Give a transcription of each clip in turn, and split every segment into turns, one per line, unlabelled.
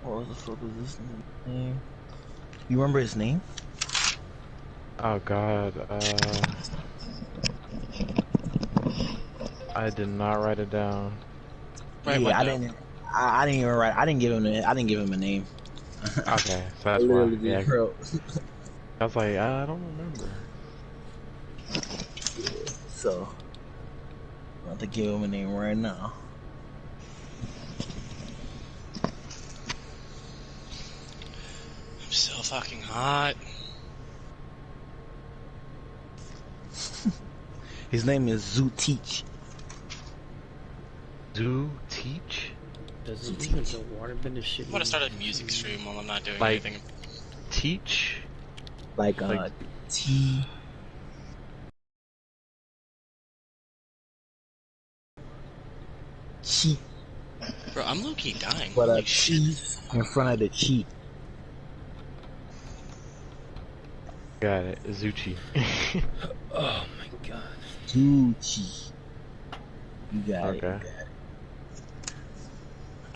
What the fuck was his name? You remember his name?
Oh god, I did not write it down.
Yeah, I didn't even write. I didn't give him. I didn't give him a name.
Okay, so
I
that's why.
literally
Yeah,
just wrote.
I was like, I don't remember.
So, I'm about to give him a name right now.
I'm so fucking hot.
His name is Zooteach.
Teach?
Does it even the waterbender shit?
I want to start a music stream while I'm not doing
like,
anything.
Teach?
Like, T. Chi.
Bro, I'm low-key dying.
But
Holy
Chi
shit.
in front of the Chi.
Got it, Zuchi.
Oh my god.
Zuchi. You got it.
Okay.
You got it.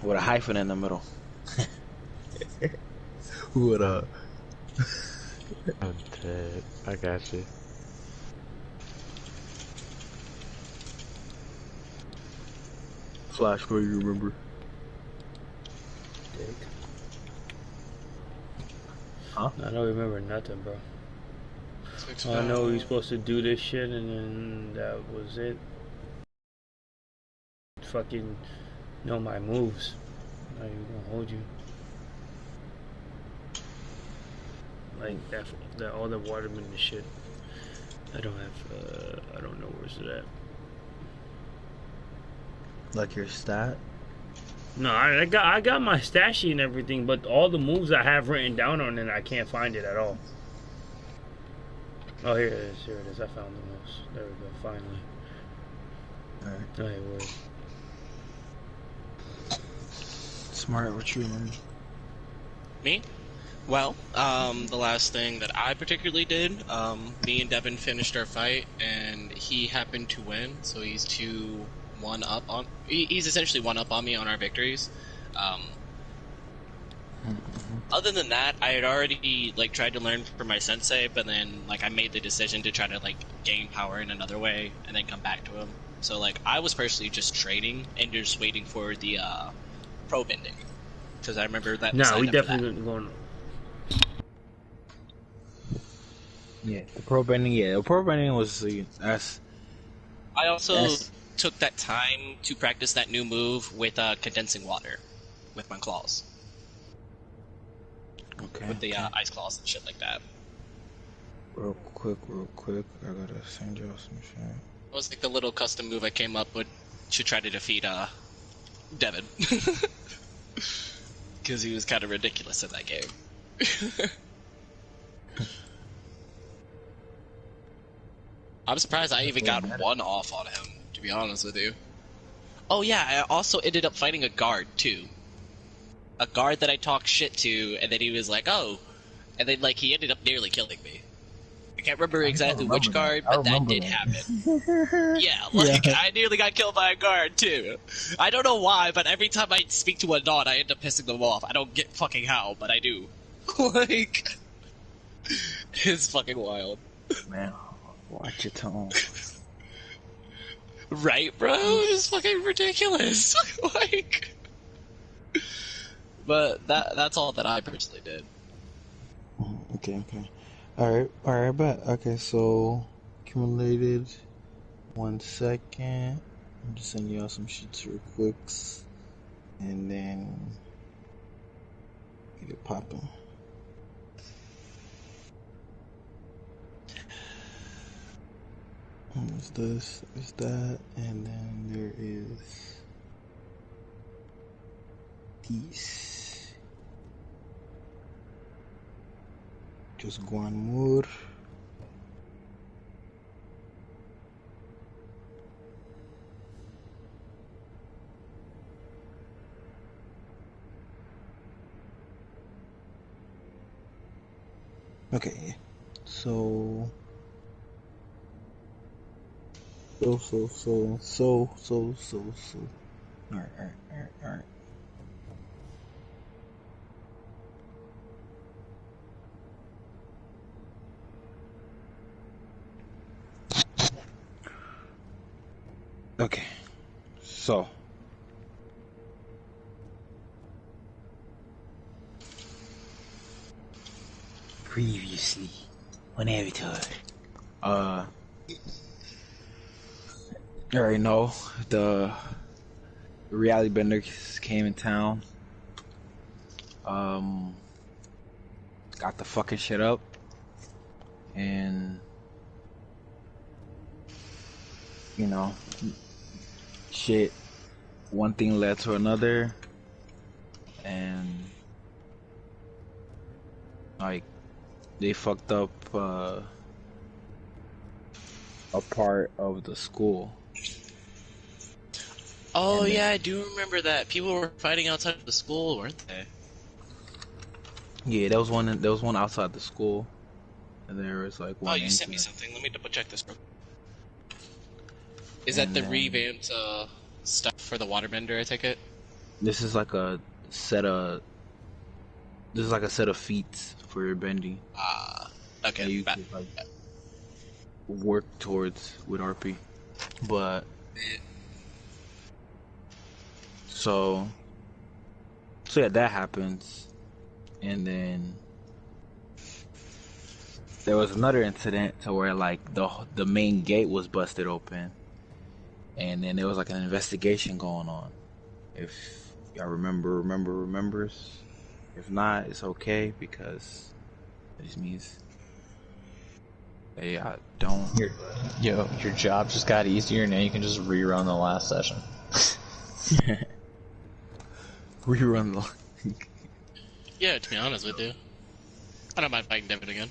With a hyphen in the middle. What up?
I'm dead. I got you.
Flash, what do you remember?
Dick.
Huh?
I don't remember nothing, bro. I know we were supposed to do this shit, and then that was it. Fucking know my moves. I'm not even gonna hold you. Like that all the waterbender shit. I don't have. I don't know where's it at.
Like your stat?
No, I got my stat sheet and everything, but all the moves I have written down on it, I can't find it at all. Oh, here it is. Here it is. I found the moves. There we go. Finally.
Alright.
Oh, hey, word.
Smart, what you remember?
Me? Well, the last thing that I particularly did, me and Devin finished our fight, and he happened to win, so he's 2-1 up on... He's essentially 1 up on me on our victories. Other than that, I had already, like, tried to learn from my sensei, but then, like, I made the decision to try to, like, gain power in another way, and then come back to him. So, like, I was personally just training, and just waiting for the, pro bending. Because I remember that we
Nah, we
signed up for
definitely
that.
going.
Yeah, the pro bending, the pro bending was, that's...
I also took that time to practice that new move with condensing water with my claws.
Okay.
With the ice claws and shit like that.
Real quick, I gotta send y'all some shit.
It was like the little custom move I came up with to try to defeat Devin. Because he was kind of ridiculous in that game. I'm surprised I even got one off on him, to be honest with you. Oh yeah, I also ended up fighting a guard, too. A guard that I talked shit to, and then he was like, oh. And then, like, he ended up nearly killing me. I can't remember exactly which guard, but that did happen. Yeah, like, yeah. I nearly got killed by a guard, too. I don't know why, but every time I speak to a non, I end up pissing them off. I don't get fucking how, but I do. Like, it's fucking wild.
Man, watch your tone.
Right, bro? It's fucking ridiculous. Like... But that's all that I personally did.
Okay. Alright, bet. Okay, so accumulated 1 second. I'm just sending y'all some shits real quick. And then get it popping. There's this, there's that, and then there is these. Just one more. Okay, so Alright. So, previously on Avatar. You already know the reality benders came in town. Got the fucking shit up, and you know, shit. One thing led to another, and like they fucked up a part of the school.
Oh yeah, I do remember that. People were fighting outside of the school, weren't they?
Yeah, there was one. There was one outside the school, and there was like one.
Oh, you sent me something. Let me double check this. Is
And
that the revamped stuff for the waterbender? I take it.
This is like a set of. This is like a set of feats for your bending.
Okay.
That you could like work towards with RP, but so yeah, that happens, and then there was another incident to where like the main gate was busted open, and then there was like an investigation going on. If y'all remembers. If not, it's okay because it just means they don't.
Your job just got easier. Now you can just rerun the last session.
Rerun the.
Yeah, to be honest with you, I don't mind fighting Devin again.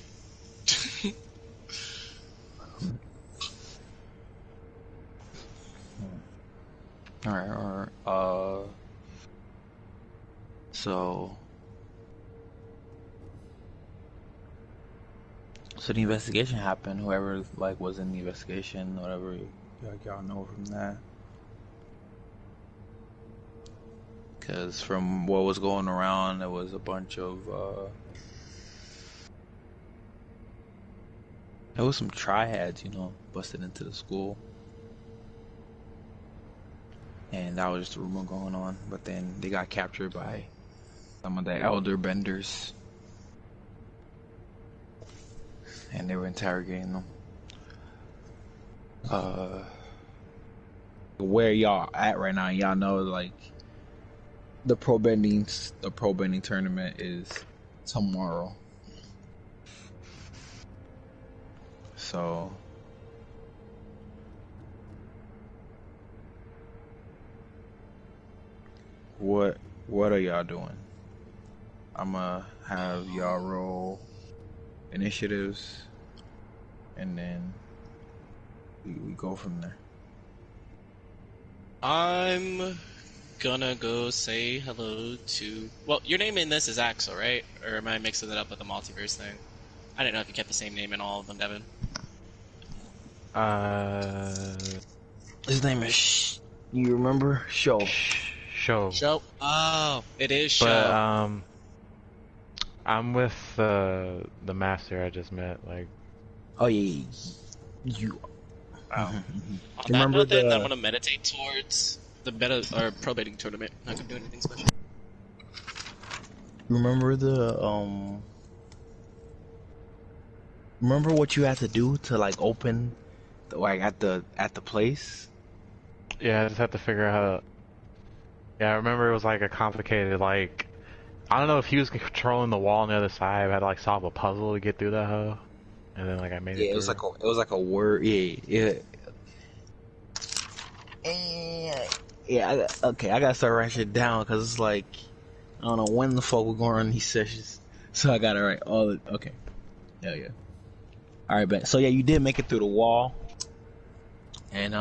Alright. So the investigation happened. Whoever like was in the investigation, whatever y'all know from that. Because from what was going around, there was a bunch of there was some triads, busted into the school, and that was just a rumor going on. But then they got captured by some of the elder benders, and they were interrogating them. Where y'all at right now? Y'all know like the pro bending tournament is tomorrow. So what are y'all doing? I'ma have y'all roll initiatives, and then we go from there.
I'm gonna go say hello to. Well, your name in this is Axel, right? Or am I mixing it up with the multiverse thing? I didn't know if you kept the same name in all of them, Devin.
His name is you remember? Show.
Show. Oh, it is Show.
But I'm with the master I just met. Like,
oh yeah, you.
Wow. On that note, then I'm gonna meditate towards the probating tournament. Not gonna do anything special.
Remember remember what you had to do to like open like at the place?
yeah, I just have to figure out how to. Yeah, I remember it was like a complicated, like, I don't know if he was controlling the wall on the other side. I had to like solve a puzzle to get through that hoe, and then like I made it.
Yeah, it was like a word. Yeah. Okay, I gotta start writing shit down because it's like I don't know when the fuck we're going on these sessions, so I gotta write all the. Okay, hell yeah. All right, bet. So yeah, you did make it through the wall, and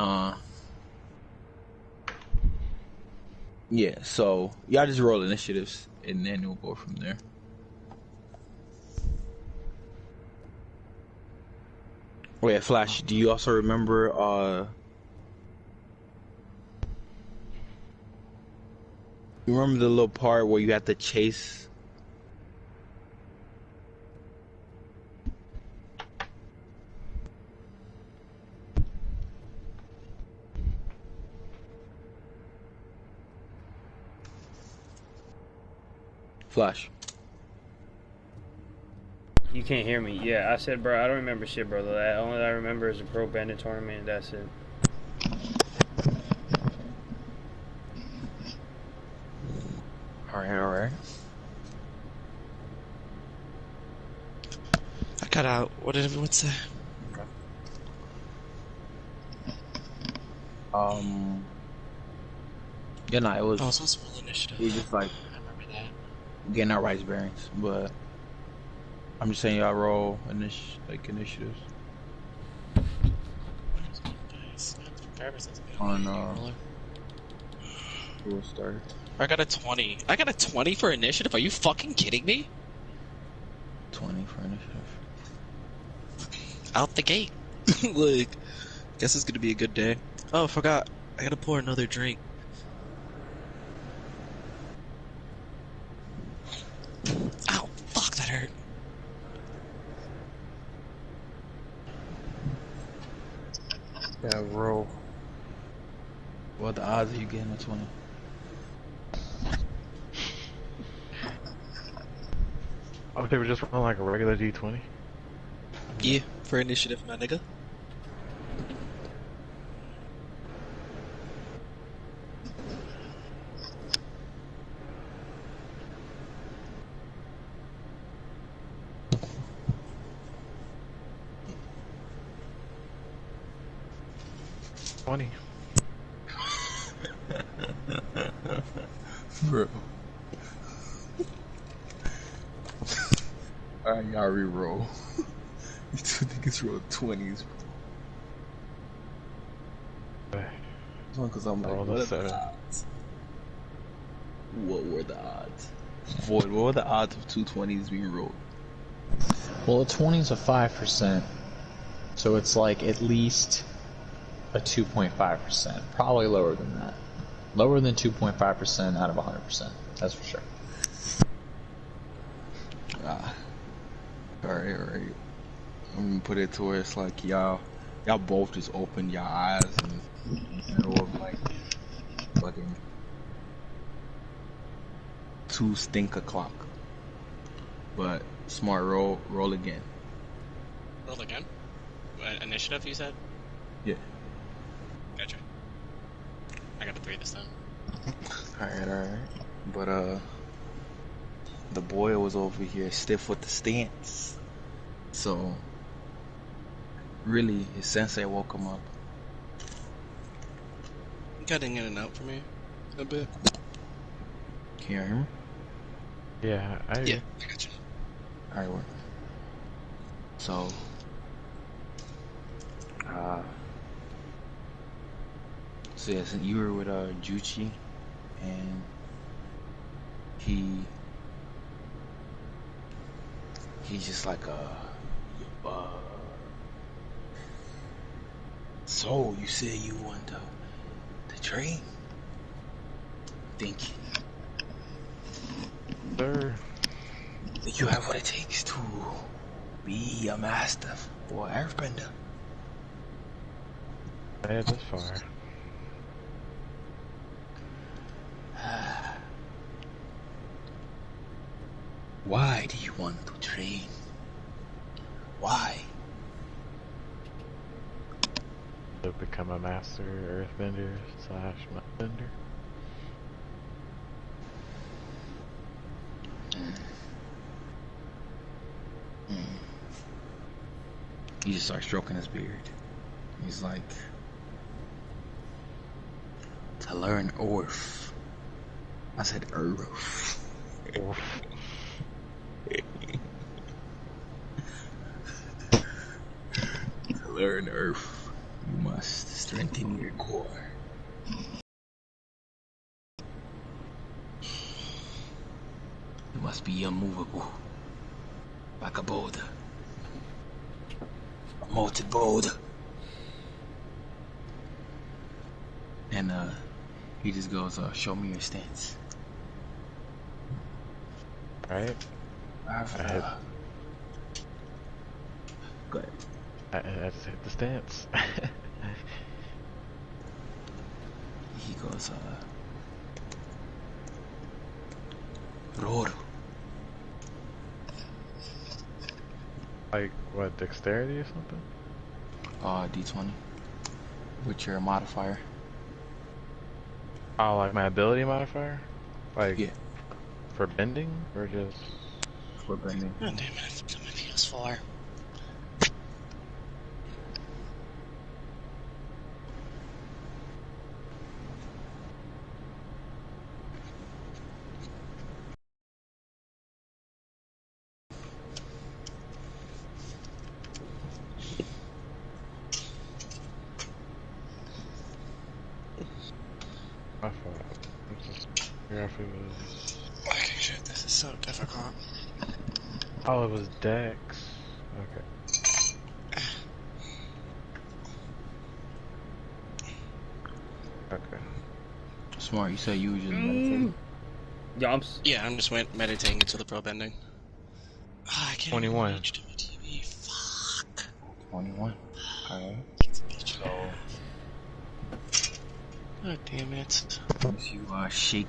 yeah. So y'all just roll initiatives, and then we'll go from there. Oh yeah, Flash. Do you also remember? You remember the little part where you had to chase? Flash.
You can't hear me. Yeah, I said, bro, I don't remember shit, bro. The only I remember is the Pro Bandit tournament, and that's it.
Alright.
I got out. What did everyone say?
Yeah, no, it was.
Oh, it's also full initiative.
We were just like
I remember that.
getting our rights bearings, but I'm just saying y'all roll initiatives on who started.
I got a 20. I got a 20 for initiative? Are you fucking kidding me?
20 for initiative.
Out the gate. Like, guess it's gonna be a good day. Oh, I forgot. I gotta pour another drink. Ow, fuck, that hurt.
Yeah, roll. What the odds are you getting a 20?
Oh, they were just running like a regular D20.
Yeah, for initiative, my nigga.
Bro. Alright, y'all re-roll. You two niggas rolled 20s, bro. Because I'm like,
Roll
what
the
are the
7.
odds? What were the odds? Void, what were the odds of two 20s being rolled?
Well, a 20 is a 5%, so it's like at least a 2.5%. Probably lower than that. Lower than 2.5% out of 100%. That's for sure.
Alright. I'm gonna put it to where it's like y'all both just opened your eyes and it was like fucking 2 stink o'clock. But smart roll again.
Roll again? Initiative, you said?
Yeah.
Gotcha. I got a 3 this time.
Alright. But the boy was over here stiff with the stance. So really his sensei woke him up.
Cutting in and out for me a bit.
Can you hear me?
Yeah, I
Yeah, I got you.
Alright, work. So yeah, since you were with Juchi and he's just like so you said you want to train? Think
Sir.
you have what it takes to be a master or airbender?
I made it this far.
Why do you want to train? Why?
To become a master earthbender / mudbender.
He just starts stroking his beard. He's like, to learn Orf. I said Earth. To learn Earth, you must strengthen your core. You must be unmovable, like a boulder. A molten boulder. And he just goes, show me your stance.
Right?
Go ahead.
I just hit the stance.
He goes, Roro,
Like, what, dexterity or something?
D20 with your modifier.
Oh, like my ability modifier? Like,
Yeah,
for bending? Or just...
for bending.
Oh, damn it, I fucked up my PS4.
My fault. Let's just figure out if it was...
Okay, shit, this is so difficult.
Oh, it was dex. Okay. Okay.
Smart. You said you were just meditating.
Yeah,
Yeah, I'm just meditating into the pro bending. Oh, I can't
21.
even reach to my TV. Fuck.
21. Alright. So,
God damn it.
as you shake,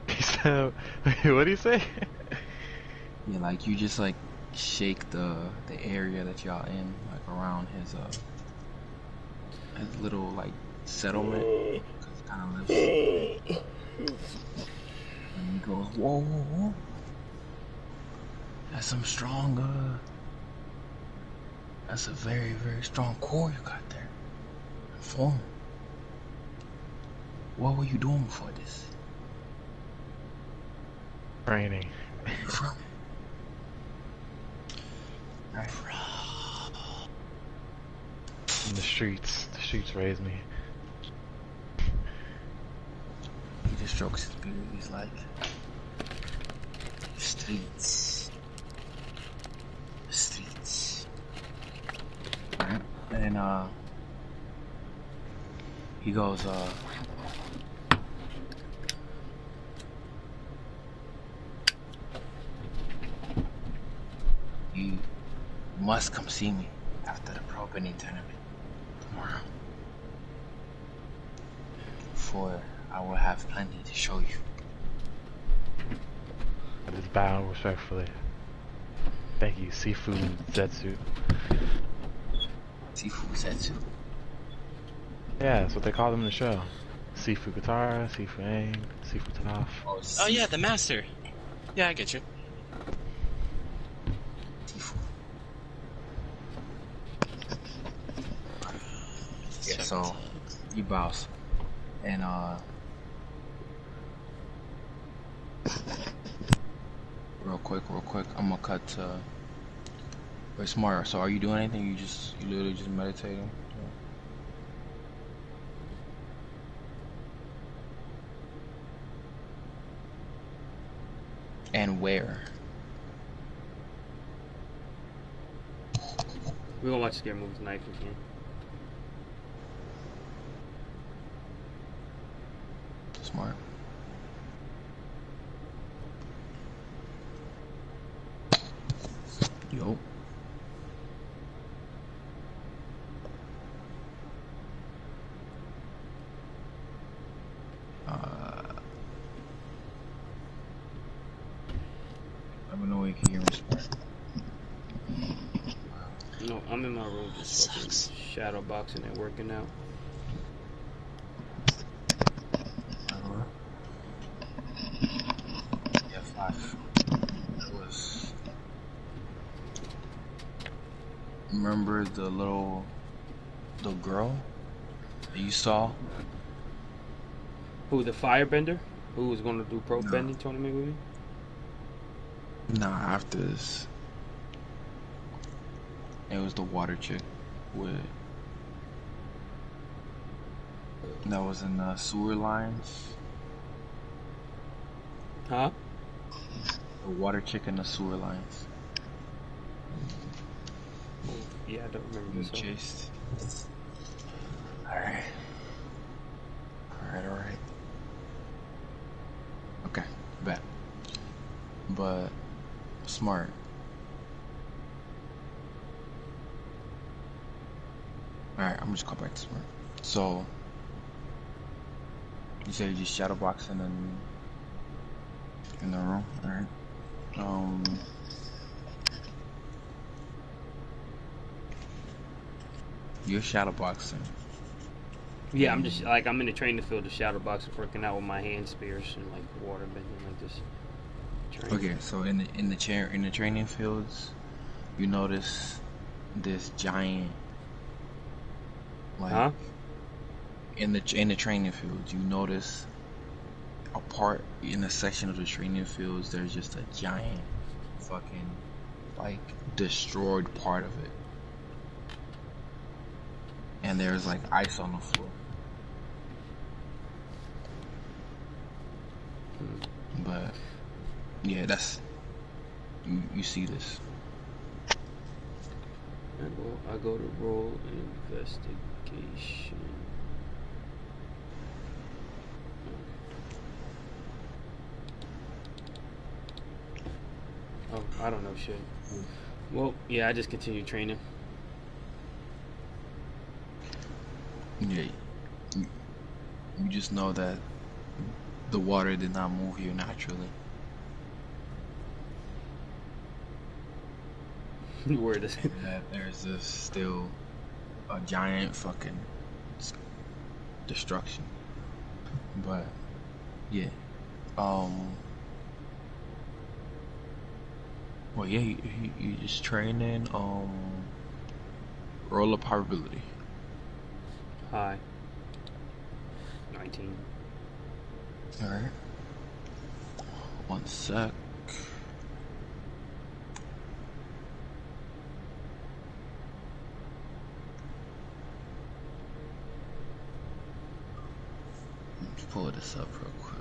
He said... What'd he say?
yeah, like you just like shake the area that y'all in, like around his little like settlement. 'Cause it kind of lives. And he goes, whoa, whoa, whoa. That's some strong, that's a very, very strong core you got there. Form. What were you doing before this?
Training.
From? Right.
In the streets. The streets raised me.
He just strokes his beard. He's like, streets. Streets. Alright. And, he goes, you must come see me after the pro bending tournament tomorrow. For I will have plenty to show you.
I just bow respectfully. Thank you, Seafood Zetsu.
Sifu Setsu.
Yeah, that's what they call them in the show. Sifu Katara, Sifu Aang, Sifu Toph.
Oh, yeah, the master. Yeah, I get you.
Sifu. Yeah, so you bows. And real quick, I'm gonna cut to wait, Smart. So are you doing anything? You literally just meditating? And where?
We're gonna watch scary movies tonight if we can.
Smart. Yo. Let me know when you can hear me, Smart.
No, I'm in my room just fucking shadow boxing and working out.
Yeah, 5. It was. Remember the girl that you saw?
Who, the firebender? Who was gonna do pro
No.
bending tournament with me?
Nah, after this. It was the water chick with that was in the sewer lines.
Huh?
The water chick in the sewer lines.
Yeah, I don't remember
You
this one.
chased. Alright. Alright. Okay, bet. But Smart. Alright, I'm just call back to Smart. So you said you just shadow boxing in the room, alright? You're shadow boxing.
Yeah, I'm just like I'm in the training field, the shadow box, working out with my hand spears and like water bending like this.
Okay, so in the training fields, you notice this giant like
Huh?
in the training fields, you notice a part in a section of the training fields. There's just a giant fucking like destroyed part of it, and there's like ice on the floor. But yeah, that's you see this.
And well, I go to roll investigation. Oh, I don't know shit. Well, yeah, I just continue training.
Yeah, you just know that the water did not move here naturally.
Where does
And that there's this still a giant fucking destruction. But yeah, well yeah, you just training. Roll a probability.
Hi. 19.
All right. One sec. Let's pull this up real quick.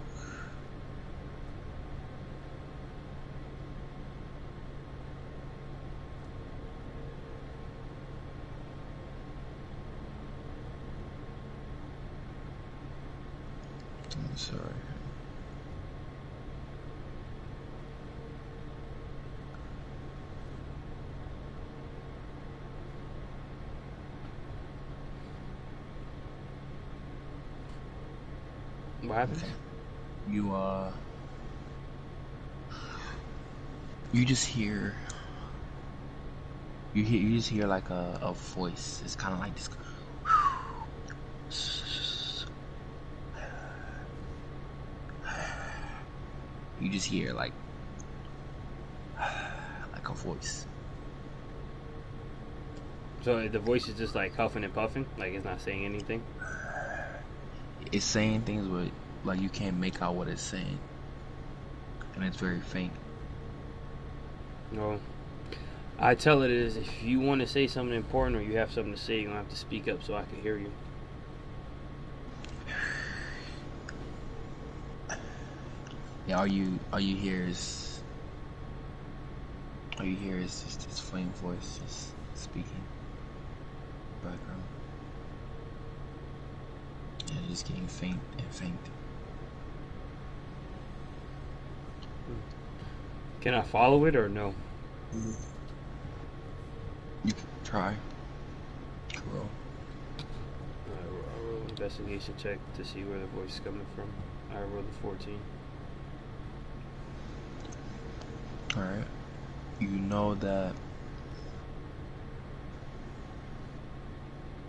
I'm sorry.
What happens?
Okay. You just hear you just hear like a voice. It's kind of like this. You just hear like a voice.
So the voice is just like huffing and puffing, like it's not saying anything.
It's saying things, but like you can't make out what it's saying, and it's very faint.
No. I tell it is if you want to say something important or you have something to say, you're gonna have to speak up so I can hear you.
Yeah, all you hear is just this flame voice just speaking background. Yeah, just getting faint and faint.
Can I follow it or no?
You can try. Roll.
I roll an investigation check to see where the voice is coming from. I rolled a 14.
Alright. You know that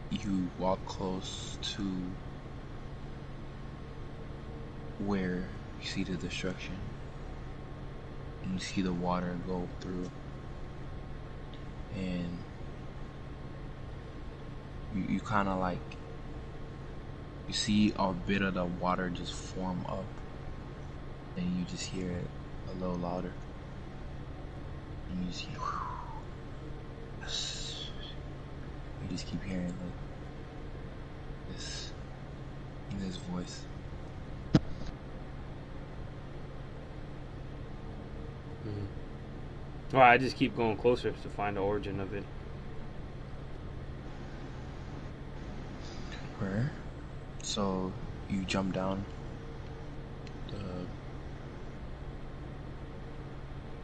you walk close to where you see the destruction. And you see the water go through. And you kind of like, you see a bit of the water just form up. And you just hear it a little louder. And you just hear, you just keep hearing like this in this voice.
Well, I just keep going closer to find the origin of it.
Where? So you jump down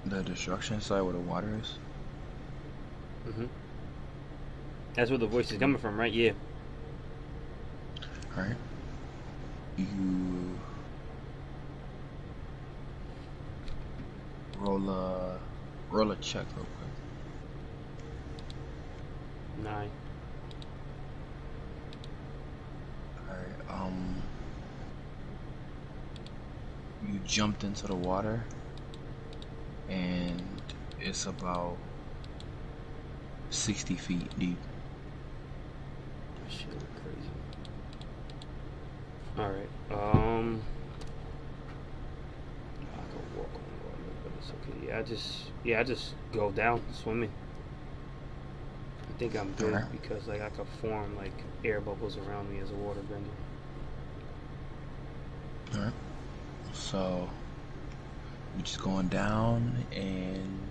the destruction side where the water is.
That's where the voice is coming from, right? Yeah.
Alright. You roll a check real quick.
9.
you jumped into the water, and it's about 60 feet deep.
That shit look crazy. Alright, I can walk on the water, but it's okay. I just go down swimming. I think I'm good
Alright.
because like I can form like air bubbles around me as a water bender.
Alright. So you're just going down, and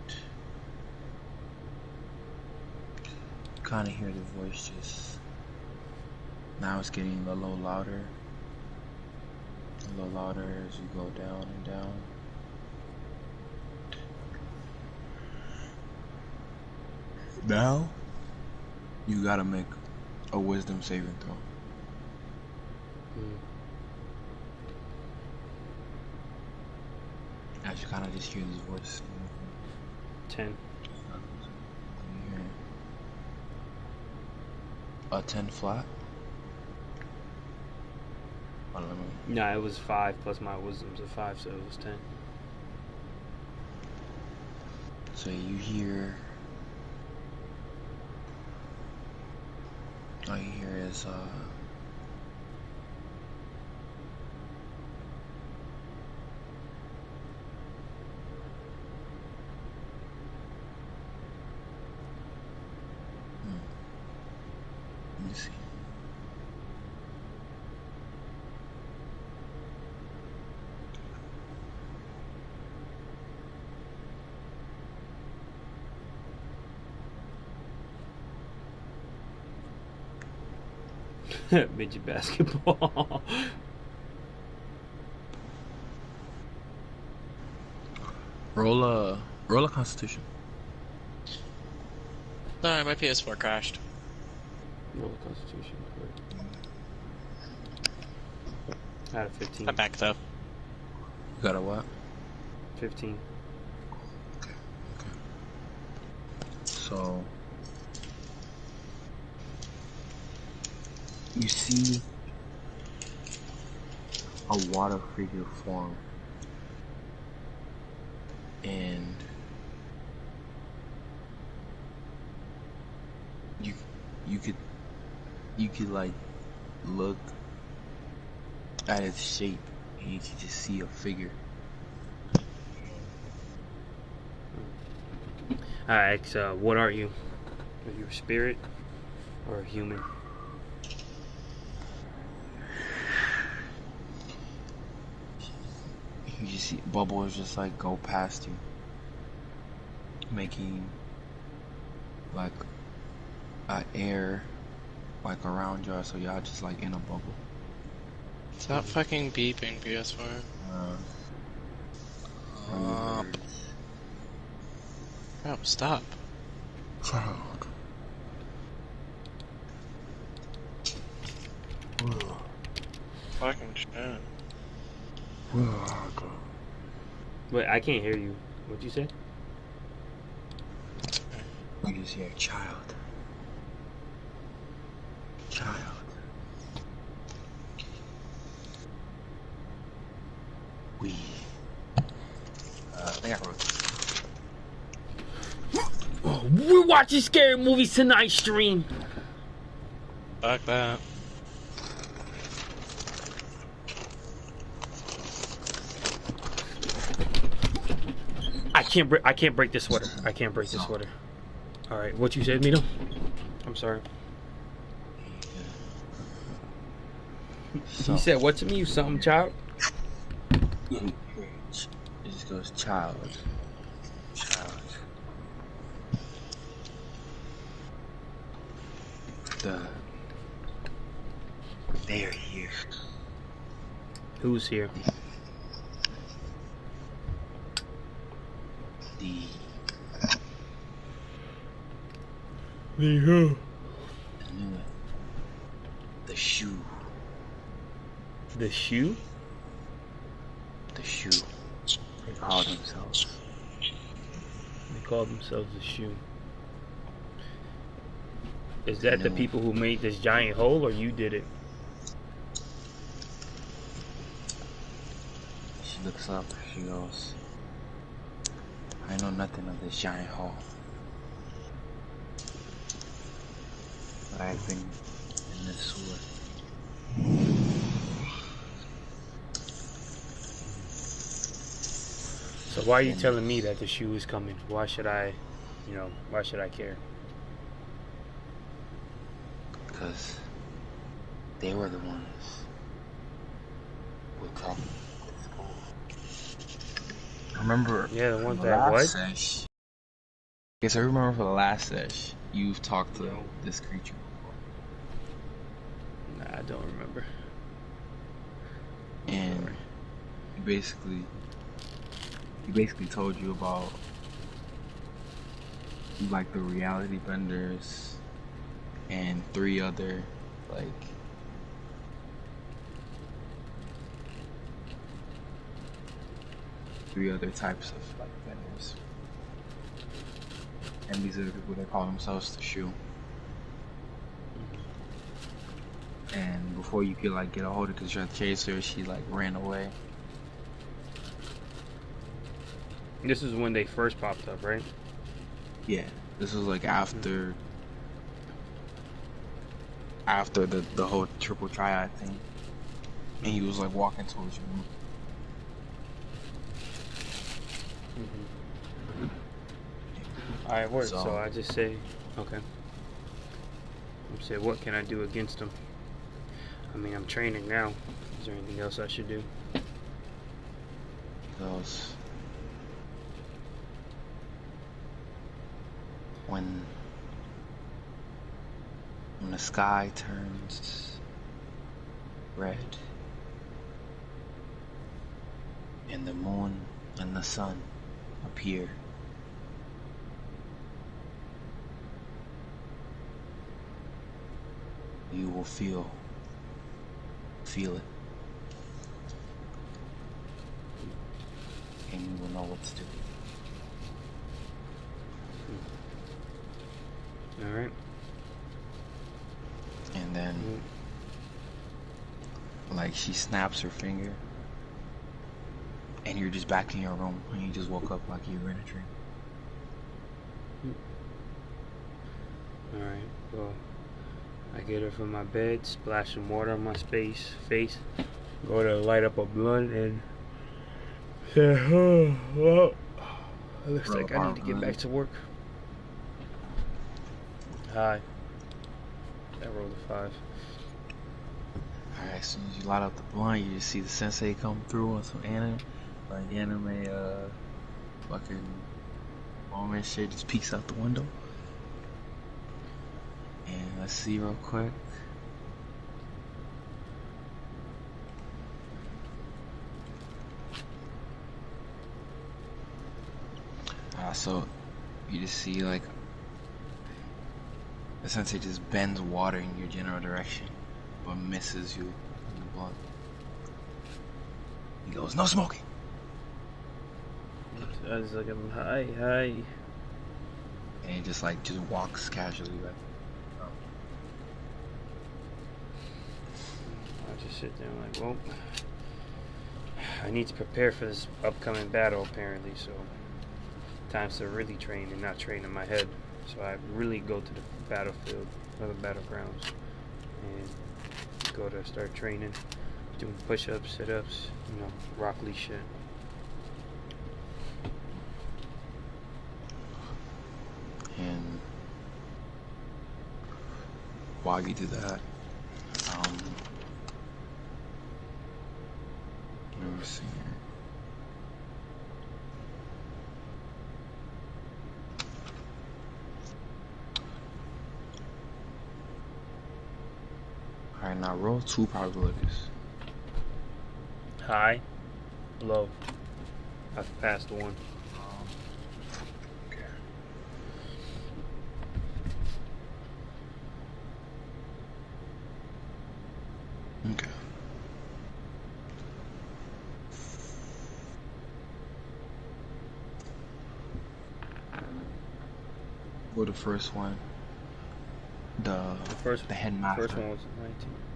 kind of hear the voice just now. It's getting a little louder as you go down and down. Now you gotta make a wisdom saving throw. As you kind of just hear this voice.
10.
A 10 flat? Oh, let me...
Nah, it was 5 plus my wisdom's a 5, so it was 10.
So you hear... All you hear is, let me see.
Midget basketball.
Roll a Constitution.
Sorry, my PS4 crashed.
Roll a Constitution. Out of 15.
I'm back though.
You got a what?
15.
Okay. So you see a water figure form, and you could like look at its shape, and you can just see a figure.
Alright, so what are you? Are you a spirit or a human?
You just see bubbles just like go past you, making like air like around y'all, so y'all just like in a bubble.
Stop fucking beeping, PS4. Oh, stop.
Child.
Fucking shit.
Wait, I can't hear you. What'd you say?
You just hear child. Child. We. I think I wrote this.
We're watching scary movies tonight, stream.
Fuck that.
I can't break this sweater. I can't break this sweater. All right, what you said, Mito? I'm sorry.
So,
You said what to me? You something, child?
it just goes child. Child. They're here.
Who's here?
The
who?
The shoe.
The shoe?
The shoe. They call themselves.
They call themselves the shoe. Is that the people who made this giant hole, or you did it?
She looks up. She goes, I know nothing of this giant hall, but I've been in this sewer.
So why are you telling me that the shoe is coming? Why should I, why should I care?
Because they were the ones who attacked me. I remember.
Yeah, the ones
the
that
last
what?
Sesh. Yes, I remember for the last sesh, you've talked to
No.
this creature before.
Nah, I don't remember.
And
Sorry.
he basically told you about like the reality benders and 3 other like types of like benders. And these are the people that call themselves the shoe. And before you could like get a hold of the chaser, she like ran away.
This is when they first popped up, right?
Yeah, this was like after the whole triple triad thing, and he was like walking towards you.
Alright, word.
So-
So I just say, okay. I say, what can I do against them? I mean, I'm training now. Is there anything else I should do?
He goes, when the sky turns red and the moon and the sun appear, you will feel it, and you will know what to do.
Alright.
And then like she snaps her finger and you're just back in your room and you just woke up like you were in a dream.
Alright, well, I get her from my bed, splash some water on my face, go to light up a blunt, and say, oh, it looks like I need to get back to work. Hi. I rolled a 5.
Alright, as soon as you light up the blunt, you just see the sensei come through on some anime fucking moment shit, just peeks out the window. And let's see real quick. So you just see like the sensei just bends water in your general direction, but misses you in the blunt. He goes, "No smoking."
I was like, hi.
And he just walks casually back.
I just sit there like, well, I need to prepare for this upcoming battle apparently, so time to really train and not train in my head. So I really go to the battlefield, or the battlegrounds, and go to start training, doing push-ups, sit-ups, Rock Lee shit.
And while you do that, let me see here. Alright, now roll 2 probabilities.
High, low. I've passed 1.
Okay. Okay. For the first one, the headmaster.
First one was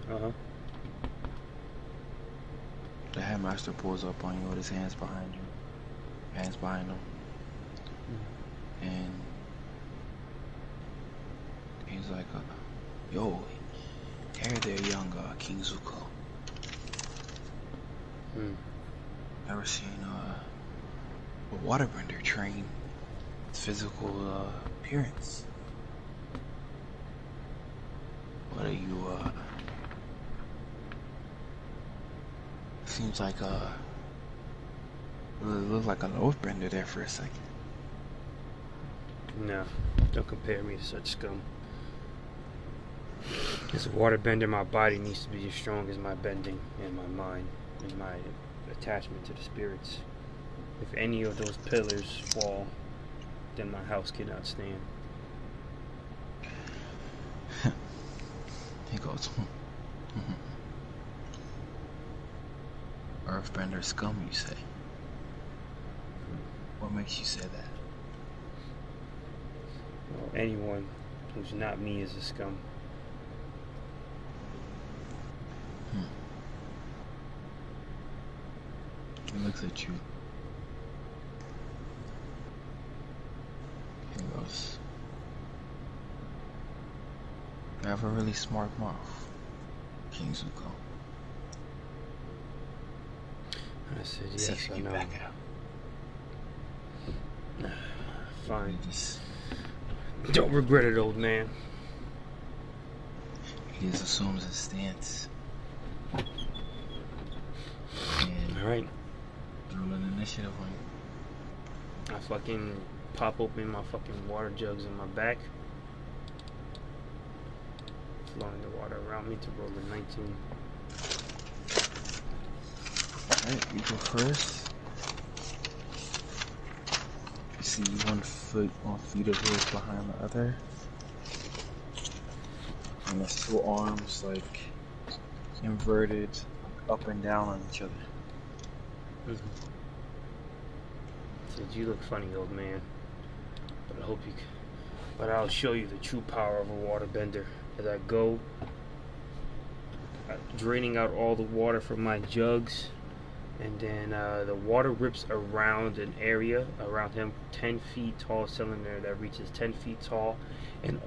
19.
The Headmaster pulls up on you with his hands behind him. Hands behind him. And he's like, yo, hey there, young King Zuko. Ever seen a waterbender train with physical appearance? What are you, seems like, it looked like an oathbender there for a second.
No, don't compare me to such scum. As a waterbender, my body needs to be as strong as my bending and my mind and my attachment to the spirits. If any of those pillars fall, then my house cannot stand.
He goes, Earthbender scum, you say? What makes you say that?
Well, anyone who's not me is a scum.
He looks at you. He goes, you have a really smart mouth, King Zuko.
I said,
See
yes,
if
I
you
know.
back it up.
Fine.
He just
Don't regret it, old man.
assumes his stance. And
Alright.
roll an initiative on you.
I fucking pop open my fucking water jugs in my back. Flowing the water around me to roll a 19.
Alright, you go first. You see 1 feet of his behind the other. And his 2 arms like inverted, up and down on each other.
Said, you look funny, old man. But I hope you can. But I'll show you the true power of a waterbender. As I go, draining out all the water from my jugs. And then the water rips around an area around him, 10 feet tall cylinder that reaches 10 feet tall, and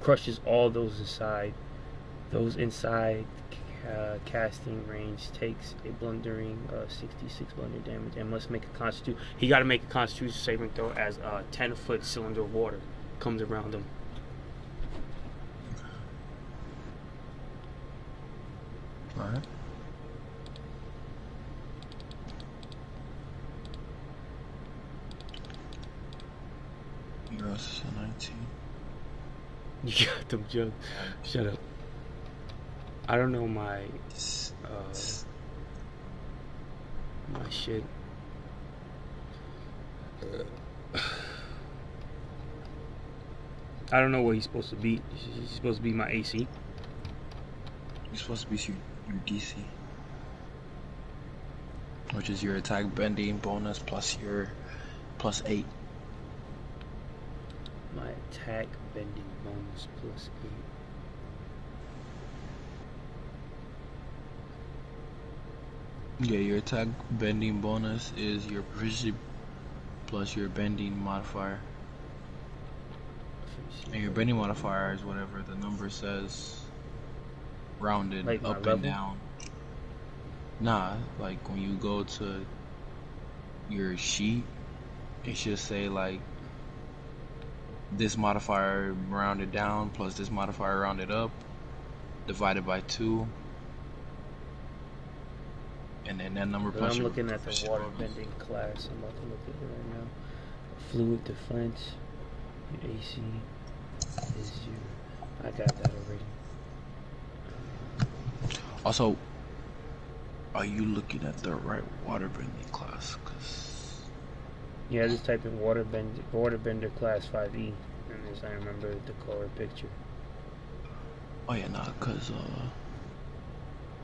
crushes all those inside. Those inside casting range takes a blundering 66 blunder damage and must make a constitution. He got to make a constitution saving throw as a 10-foot cylinder of water comes around him.
Alright. Yours is a 19.
You got them jugs. Shut up. I don't know my my shit. I don't know what he's supposed to be. He's supposed to be my AC.
You're supposed to be your DC, which is your attack bending bonus plus your +8.
My attack bending bonus +8.
Yeah, your attack bending bonus is your proficiency plus your bending modifier. And your bending modifier is whatever the number says, rounded
Like my
up
level?
and down. Nah, like when you go to your sheet, it should say like this modifier rounded down plus this modifier rounded up divided by 2. And then that number plus
I'm
your
looking at the
proficiency
water
bonus.
bending class. I'm about to look at it right now. Fluid defense. Your AC is your. I got that already.
Also, are you looking at the right waterbending class? Cause
Yeah, just type in waterbender class 5E, and as I remember the color picture.
oh yeah, nah, cause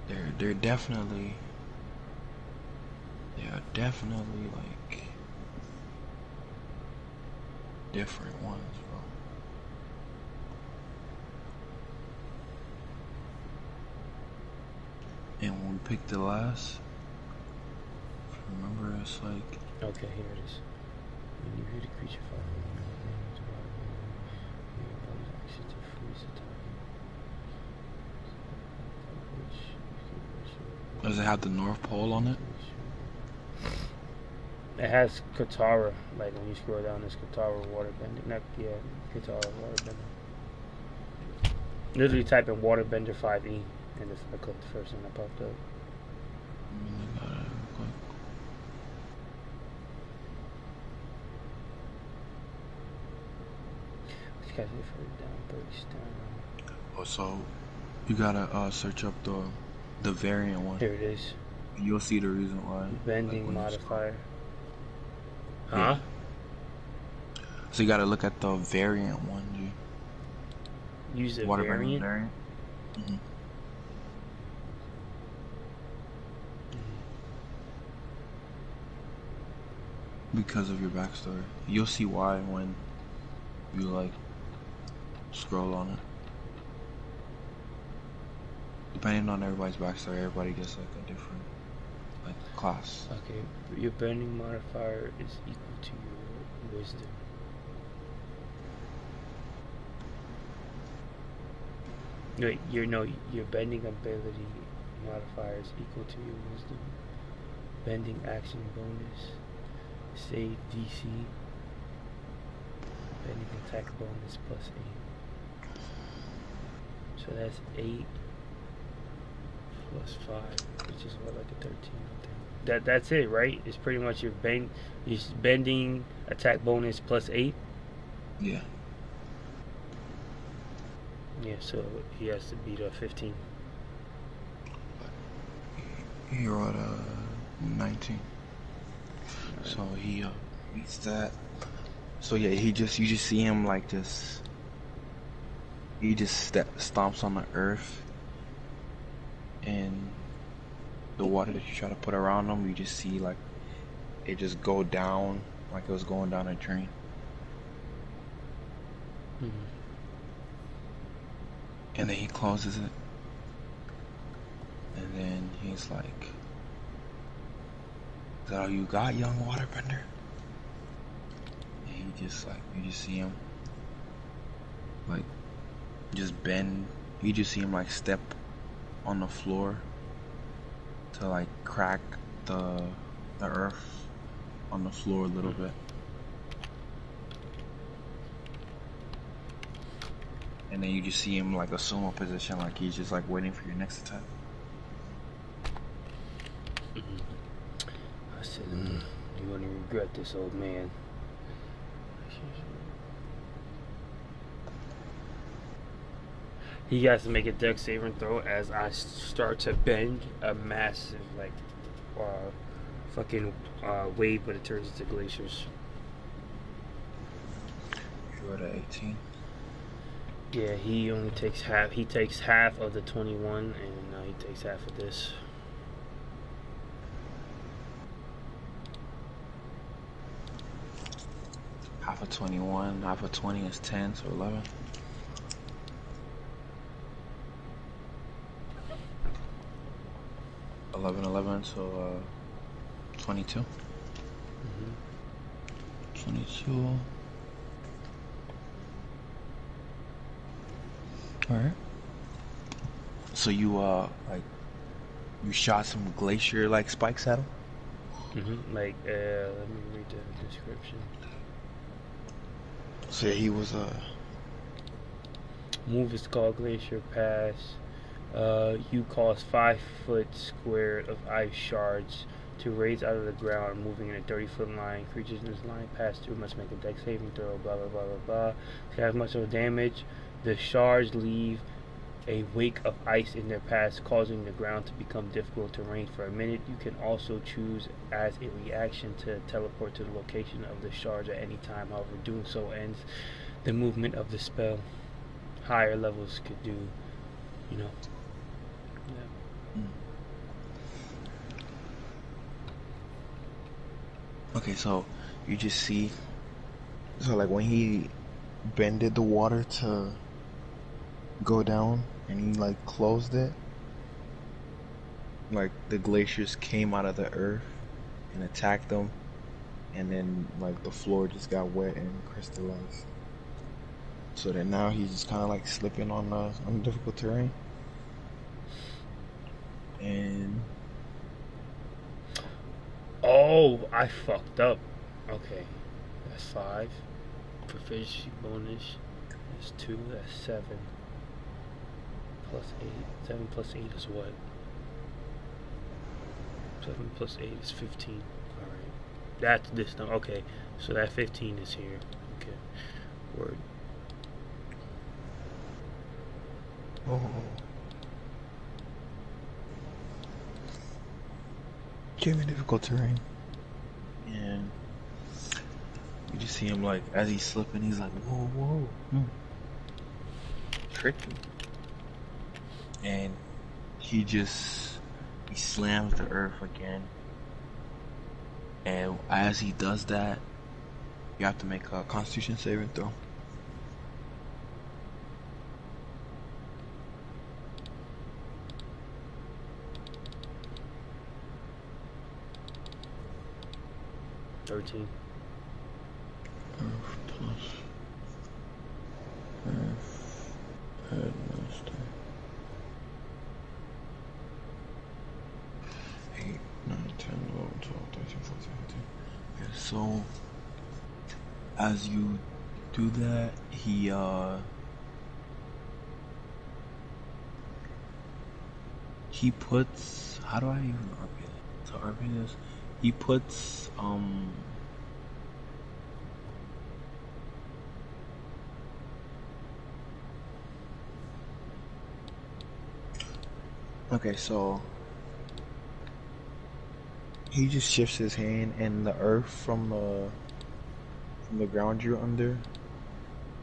they're definitely like different ones, bro. And when we picked the last, it's like.
Okay, here it is. When you hit a creature,
Does it have the North Pole on it?
It has Katara, like when you scroll down, there's Katara waterbending. Not, yeah, Katara waterbending. Literally type in waterbender 5e, and if I clicked the first thing that popped up. This guy's further down, breaks down.
Oh, so you gotta search up the variant one.
Here it is.
You'll see the reason why.
Bending
like,
modifier. Huh?
Yeah. So you gotta look at the variant one, dude.
Use the
Waterbending
variant?
Mm-hmm. Because of your backstory. You'll see why when you like scroll on it. Depending on everybody's backstory, everybody gets like a different like class.
Okay, your bending modifier is equal to your wisdom. Wait, your bending ability modifier is equal to your wisdom. Bending action bonus. Save DC. Bending attack bonus plus 8. So that's 8 plus 5, which is what, like a 13, I think. That's it, right? It's pretty much your bending attack bonus plus 8.
Yeah.
Yeah, so he has to beat a 15.
You're at 19. So he beats that. So yeah, you just see him like just. He just stomps on the earth, and the water that you try to put around him, you just see like it just go down like it was going down a drain.
Mm-hmm.
And then he closes it, and then he's like, "Is that all you got, young waterbender?" And he just like, you just see him like just bend. You just see him like step on the floor to like crack the earth on the floor a little bit. And then you just see him like assume a position like he's just like waiting for your next attack.
I said, you're gonna regret this, old man. He has to make a dex saving throw as I start to bend a massive like fucking wave, but it turns into glaciers.
You're at 18.
Yeah, he only takes half. He takes half of the 21, and he takes half of this.
Half of 21, half of 20 is 10, so 11. So 22.
Mm-hmm.
22. Alright. So you like you shot some glacier like spikes at him?
Mm-hmm. Like let me read the description.
So he was
Move is called Glacier Pass. You cause 5 foot squared of ice shards to raise out of the ground, moving in a 30-foot line. Creatures in this line pass through must make a dex saving throw. Blah blah blah blah blah. To have much of a damage, the shards leave a wake of ice in their path, causing the ground to become difficult terrain for a minute. You can also choose as a reaction to teleport to the location of the shards at any time. However, doing so ends the movement of the spell. Higher levels could do, you know. Yeah.
okay, so you just see so like when he bended the water to go down and he like closed it, like the glaciers came out of the earth and attacked him, and then like the floor just got wet and crystallized. So that now he's just kind of like slipping on difficult terrain. And
Oh, I fucked up. Okay, that's 5. Proficiency bonus. That's 2. That's 7. Plus 8. 7 plus 8 is what? 7 plus 8 is 15. Alright. That's this number. Okay, so that 15 is here. Okay. Word.
oh, give me difficult terrain, and you just see him like as he's slipping, he's like, whoa, whoa, tricky, and he slams the earth again, and as he does that, you have to make a Constitution saving throw.
Earth
plus Earth headmaster. 8, 9, 10, 11, 12, 13, 14, 15. Okay, so as you do that, he puts, how do I even RP it? To RP this, he puts okay, so he just shifts his hand, and the earth from the ground you're under,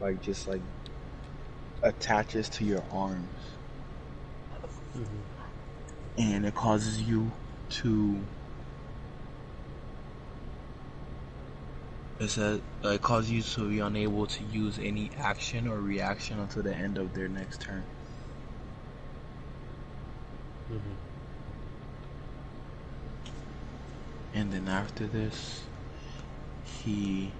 like just like attaches to your arms, and it causes you to. It says it causes you to be unable to use any action or reaction until the end of their next turn. And then after this, he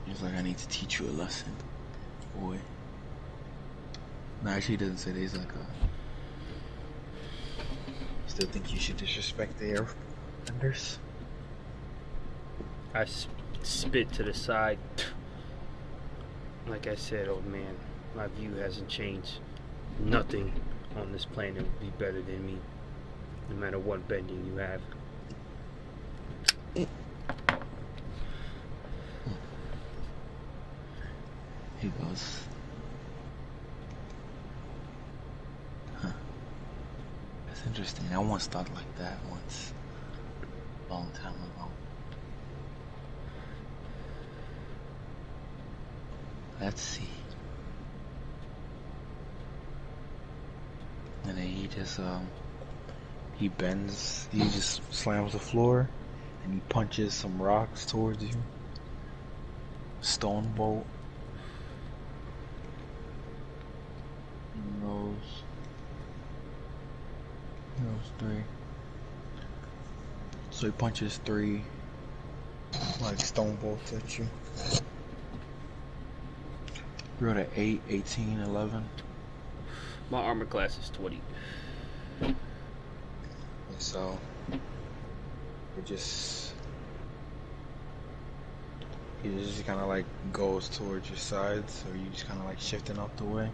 he's like, I need to teach you a lesson, boy. No, actually, he doesn't say that. He's like, still think you should disrespect the airbenders?
I spit to the side. Like I said, old man, my view hasn't changed. Nothing on this planet would be better than me, no matter what bending you have.
He goes, huh. That's interesting. I once thought like that once, a long time ago. Let's see. And then he just he bends, he just slams the floor, and he punches some rocks towards you. Stone bolt. And those 3. So he punches 3 like stone bolts at you. You're at 8, 18, 11.
My armor class is 20.
And so he just kind of like goes towards your side, so you just kind of like shifting out the way.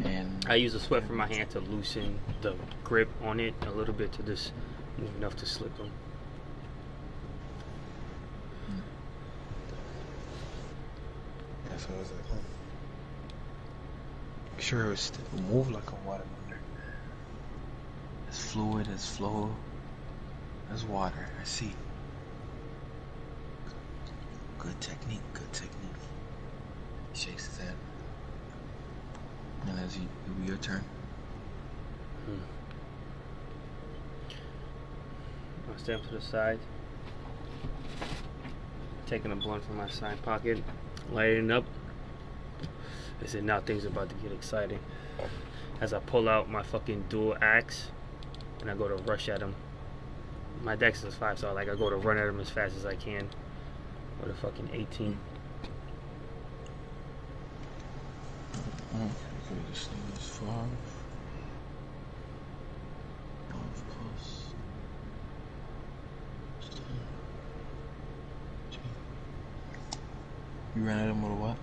And
I use a sweat from my hand to loosen the grip on it a little bit to just move enough to slip them.
Yeah, so I was like, sure it would still move like a watermelon. As fluid, as flow, as water. I see. Good technique, good technique. He shakes his head. And as it'll be your turn.
I step to the side. taking a blunt from my side pocket, lighting up. I said, now things are about to get exciting. As I pull out my fucking dual axe, and I go to rush at him. My dex is 5, so like I go to run at him as fast as I can with a fucking 18.
Okay, this thing is 5. 5 plus 10. You ran at him with a what?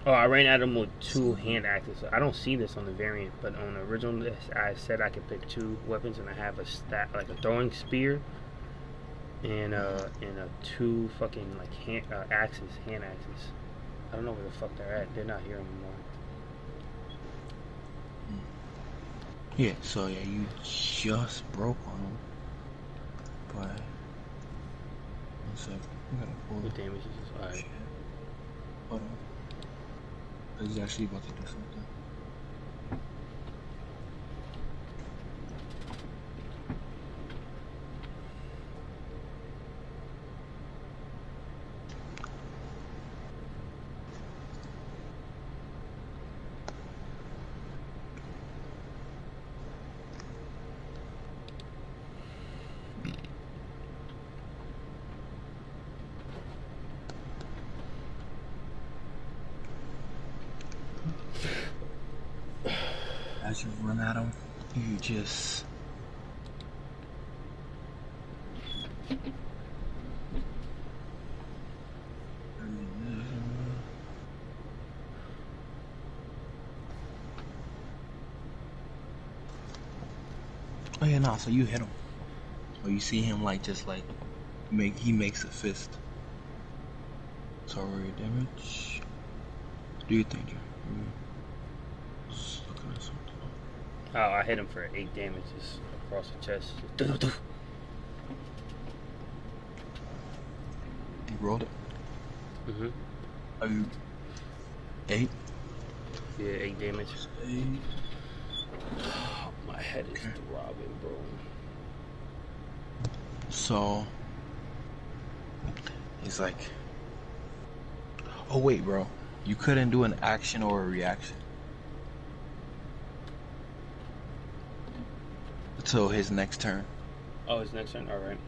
Oh, I ran at him with 2 hand axes. I don't see this on the variant, but on the original list, I said I could pick 2 weapons, and I have a stat like a throwing spear and a 2 fucking like hand axes. I don't know where the fuck they're at. They're not here anymore.
Yeah, so yeah, you just broke on him. But 1 sec, we gotta pull.
What damage is this? Alright.
Hold on. He's actually about to do something. As you run at him, you just oh yeah, no, so you hit him. Or you see him like just like he makes a fist. So roll your damage. Do you think just looking at something?
Oh, I hit him for 8 damages across the chest.
You rolled it?
Mm-hmm.
Are you 8?
Yeah, 8 damage.
8.
Oh, my head is throbbing, bro.
So he's like, oh wait, bro, you couldn't do an action or a reaction until his next turn.
Oh, his next turn? Alright.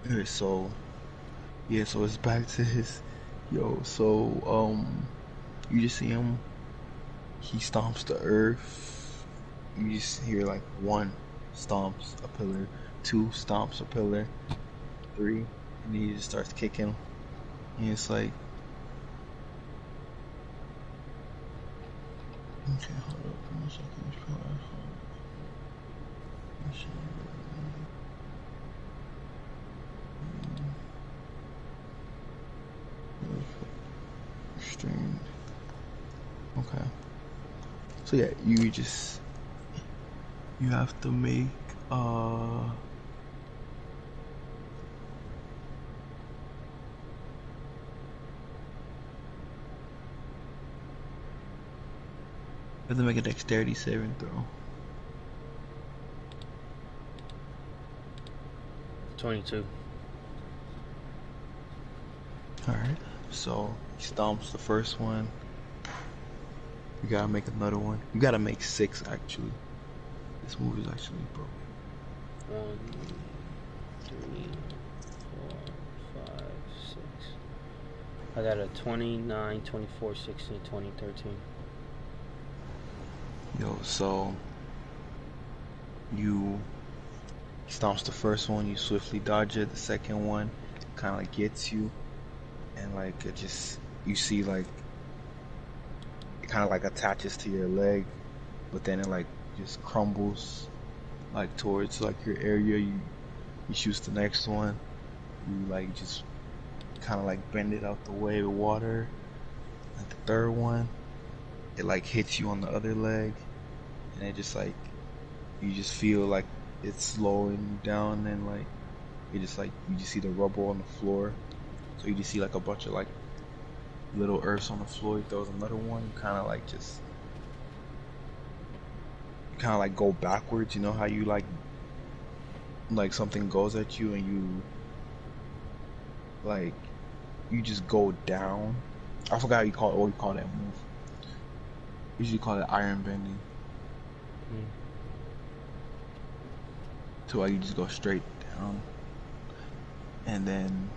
Okay, so yeah, so it's back to his so you just see him, he stomps the earth. You just hear like 1 stomps a pillar, 2 stomps a pillar, 3, and then he just starts kicking, and it's like, okay, hold up 1 second. Restrained. Okay. So yeah, you have to make you have to make a dexterity saving throw.
22.
Alright. So he stomps the first one. You gotta make another one. You gotta make 6 actually. This move is actually broken.
1, 3, 4, 5, 6. I got a 29, 24, 16, 20, 13.
Yo, so you stomps the first one, you swiftly dodge it. The second one kind of like gets you, and like it just, you see like it kind of like attaches to your leg, but then it like just crumbles like towards like your area. You choose the next one, you like just kind of like bend it out the way with water. Like the third one, it like hits you on the other leg, and it just like, you just feel like it's slowing you down, and like you just see the rubble on the floor. So you just see like a bunch of like little earths on the floor. He throws another one. You kind of like just, you kind of like go backwards. You know how you like something goes at you and you like you just go down. I forgot how you call it. What you call that move? Usually call it iron bending. So like you just go straight down, and then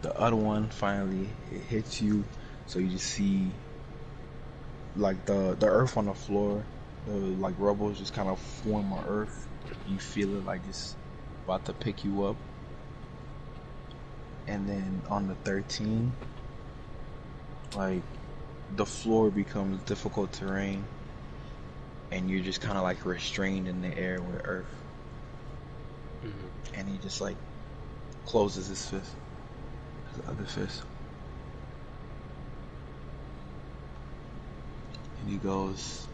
the other one finally it hits you. So you just see like the earth on the floor, the like rubble is just kind of form of earth. You feel it like just about to pick you up. And then on the 13, like the floor becomes difficult terrain, and you're just kind of like restrained in the air with earth. And he just like closes his fist, his other fist, and he goes,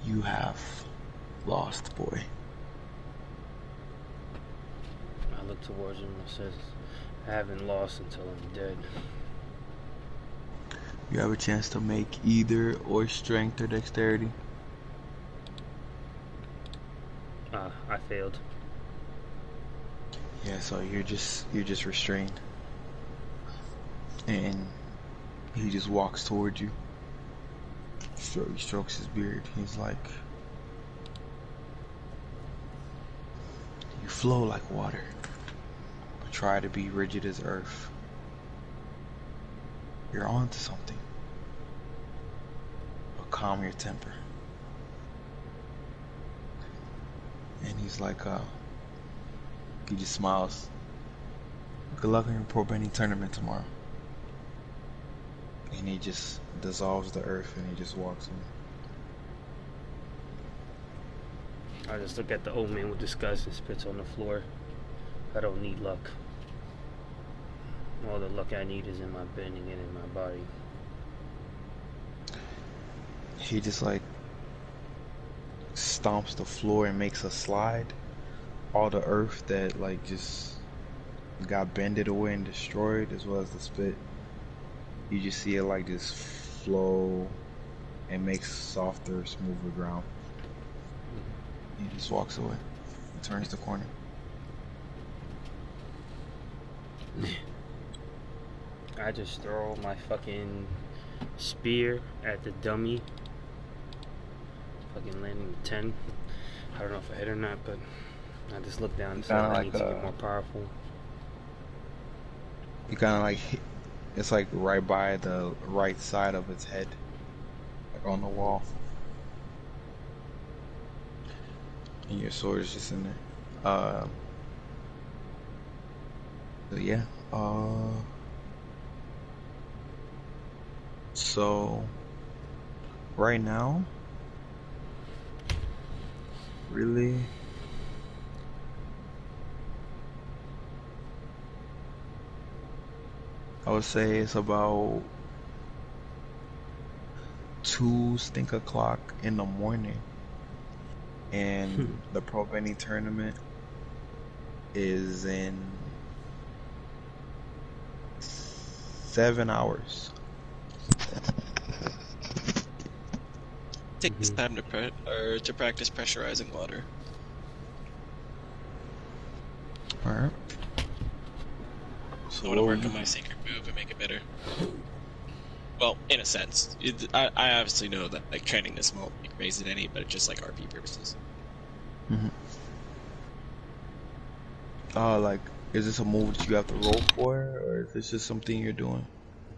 "You have lost, boy."
I look towards him and says, I haven't lost until I'm dead.
You have a chance to make either or strength or dexterity.
I failed.
Yeah, so you're just restrained, and he just walks towards you. He strokes his beard. He's like, "You flow like water, but try to be rigid as earth. You're on to something, but calm your temper." And he's like, he just smiles. "Good luck in your pro bending tournament tomorrow." And he just dissolves the earth and he just walks in.
I just look at the old man with disgust and spits on the floor. I don't need luck. All the luck I need is in my bending and in my body.
He just like stomps the floor and makes a slide. All the earth that like just got bended away and destroyed, as well as the spit, you just see it like just flow and makes softer, smoother ground. He just walks away and turns the corner.
I just throw my fucking spear at the dummy. Fucking landing 10. I don't know if I hit or not, but I just look down and say I need to get more powerful.
You kind of like hit, it's like right by the right side of its head, like on the wall. And your sword is just in there. So yeah. So right now, really, I would say it's about 2 stink o'clock in the morning, and the pro bending tournament is in 7 hours.
Take this time to practice pressurizing water.
All right.
I want to work on my secret move and make it better. Well, in a sense, I obviously know that like training this won't raise it any, but just like RP purposes.
Like, is this a move that you have to roll for, or is this just something you're doing?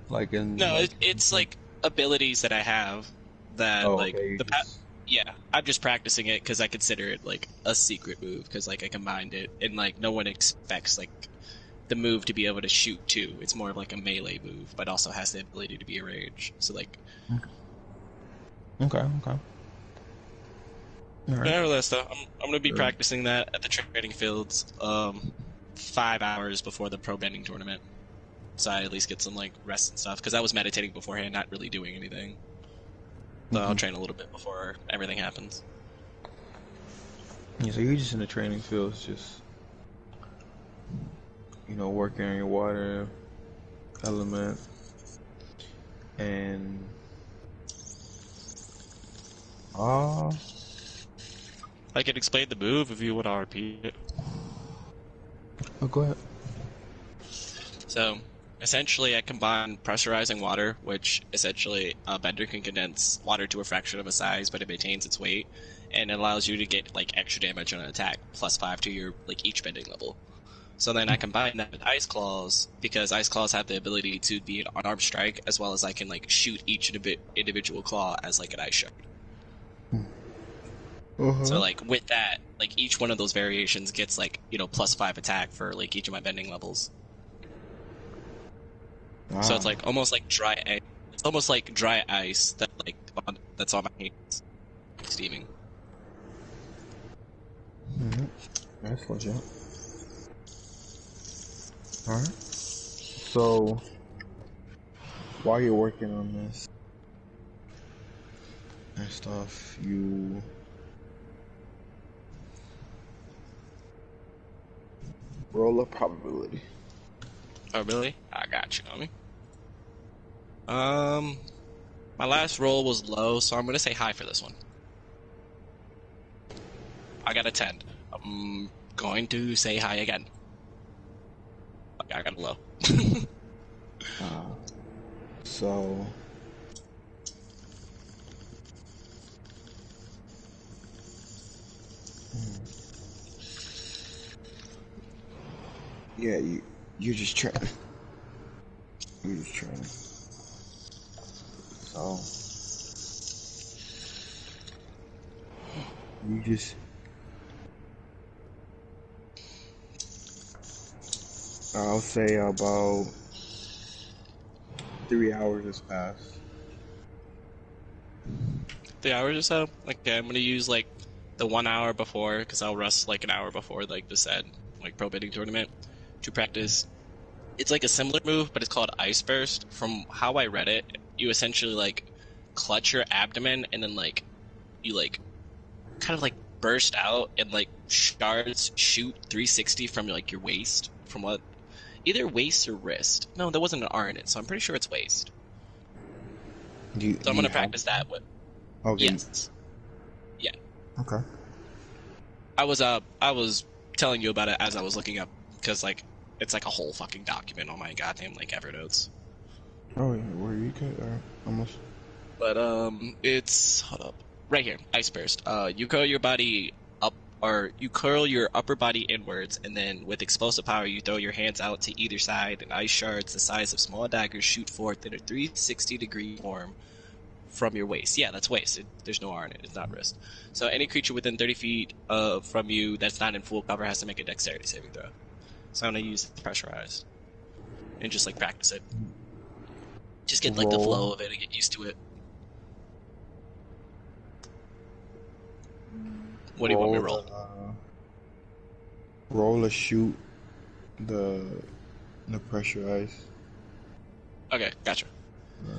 Like in
No,
like,
it's like abilities that I have that like
okay,
yeah, I'm just practicing it because I consider it like a secret move because like I combined it and like no one expects like the move to be able to shoot too. It's more of like a melee move, but also has the ability to be a range. So like,
okay. All right.
nevertheless, though, I'm gonna be practicing that at the training fields, 5 hours before the pro bending tournament. So I at least get some like rest and stuff because I was meditating beforehand, not really doing anything. So I'll train a little bit before everything happens.
Yeah, so you're just in the training fields, just
working on your water element, and
I can explain the move if you want to repeat it.
oh, go ahead.
So, essentially, I combine pressurizing water, which essentially a bender can condense water to a fraction of a size, but it maintains its weight, and it allows you to get like extra damage on an attack, +5 to your like each bending level. So then I combine that with Ice Claws, because Ice Claws have the ability to be an unarmed strike, as well as I can like shoot each individual claw as like an ice shard. So like with that, like each one of those variations gets like +5 attack for like each of my bending levels.
Wow.
So it's like almost like dry ice. It's almost like dry ice that's on my hands, steaming.
That's legit. Alright. So, while you're working on this and stuff, you roll a probability.
Oh really? I got you, homie. My last roll was low, so I'm gonna say high for this one. I got a 10. I'm going to say high again. Okay, I got a low.
So, yeah, you're just trying. You're just trying. So, you just. I'll say about 3 hours has passed.
3 hours or so? Okay, I'm gonna use like the 1 hour before, because I'll rest like an hour before like the said like pro bidding tournament to practice. It's like a similar move, but it's called Ice Burst. From how I read it, you essentially like clutch your abdomen and then like you like kind of like burst out and like shards shoot 360 from like your waist, from what either waist or wrist. No, there wasn't an R in it, so I'm pretty sure it's waist. So I'm gonna practice that with.
Okay.
Yes. Yeah.
Okay.
I was telling you about it as I was looking up, because like it's like a whole fucking document on my goddamn like Evernotes.
Oh, yeah, where you could almost.
But it's hold up right here. Ice burst. You curl your body up, or you curl your upper body inwards, and then with explosive power, you throw your hands out to either side, and ice shards the size of small daggers shoot forth in a 360-degree form from your waist. Yeah, that's waist. There's no R in it. It's not wrist. So any creature within 30 feet from you that's not in full cover has to make a dexterity saving throw. So I'm gonna use pressurized and just like practice it. Just get like the flow of it and get used to it. What do you want me to roll?
Roll or shoot the pressurized.
Okay, gotcha.
Yeah.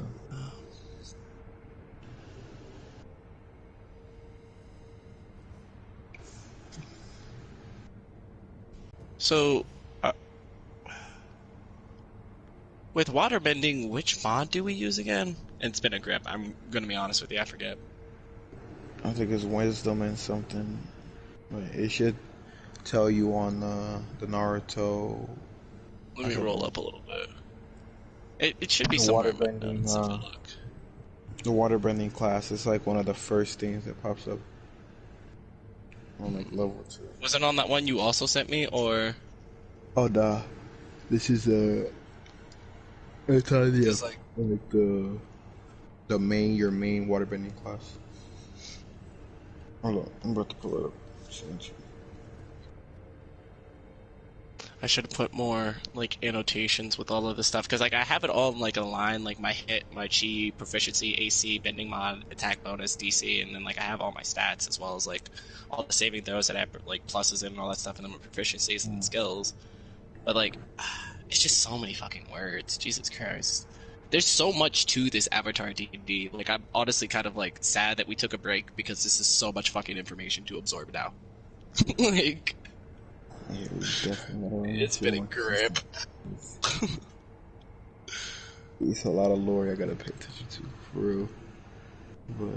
So, with waterbending, which mod do we use again? And spin a grip. I'm gonna be honest with you, I forget.
I think it's wisdom and something, but it should tell you on the Naruto.
Let me roll up a little bit. It should be
The
somewhere.
waterbending, the waterbending class is like one of the first things that pops up on like level 2.
Was it on that one you also sent me, or?
Oh, nah. This is it's on the like the main your main waterbending class. Hold on, I'm about to pull it up.
I should have put more like annotations with all of this stuff, because like I have it all in like a line, like my hit, my chi, proficiency, AC, bending mod, attack bonus, DC, and then like I have all my stats as well as like all the saving throws that I have like pluses in and all that stuff, and then my proficiencies and skills. But like, it's just so many fucking words. Jesus Christ. There's so much to this Avatar D&D. Like, I'm honestly kind of like sad that we took a break, because this is so much fucking information to absorb now. Like,
Yeah, we definitely gotta
It's been a grip.
It's a lot of lore I gotta pay attention to, for real. But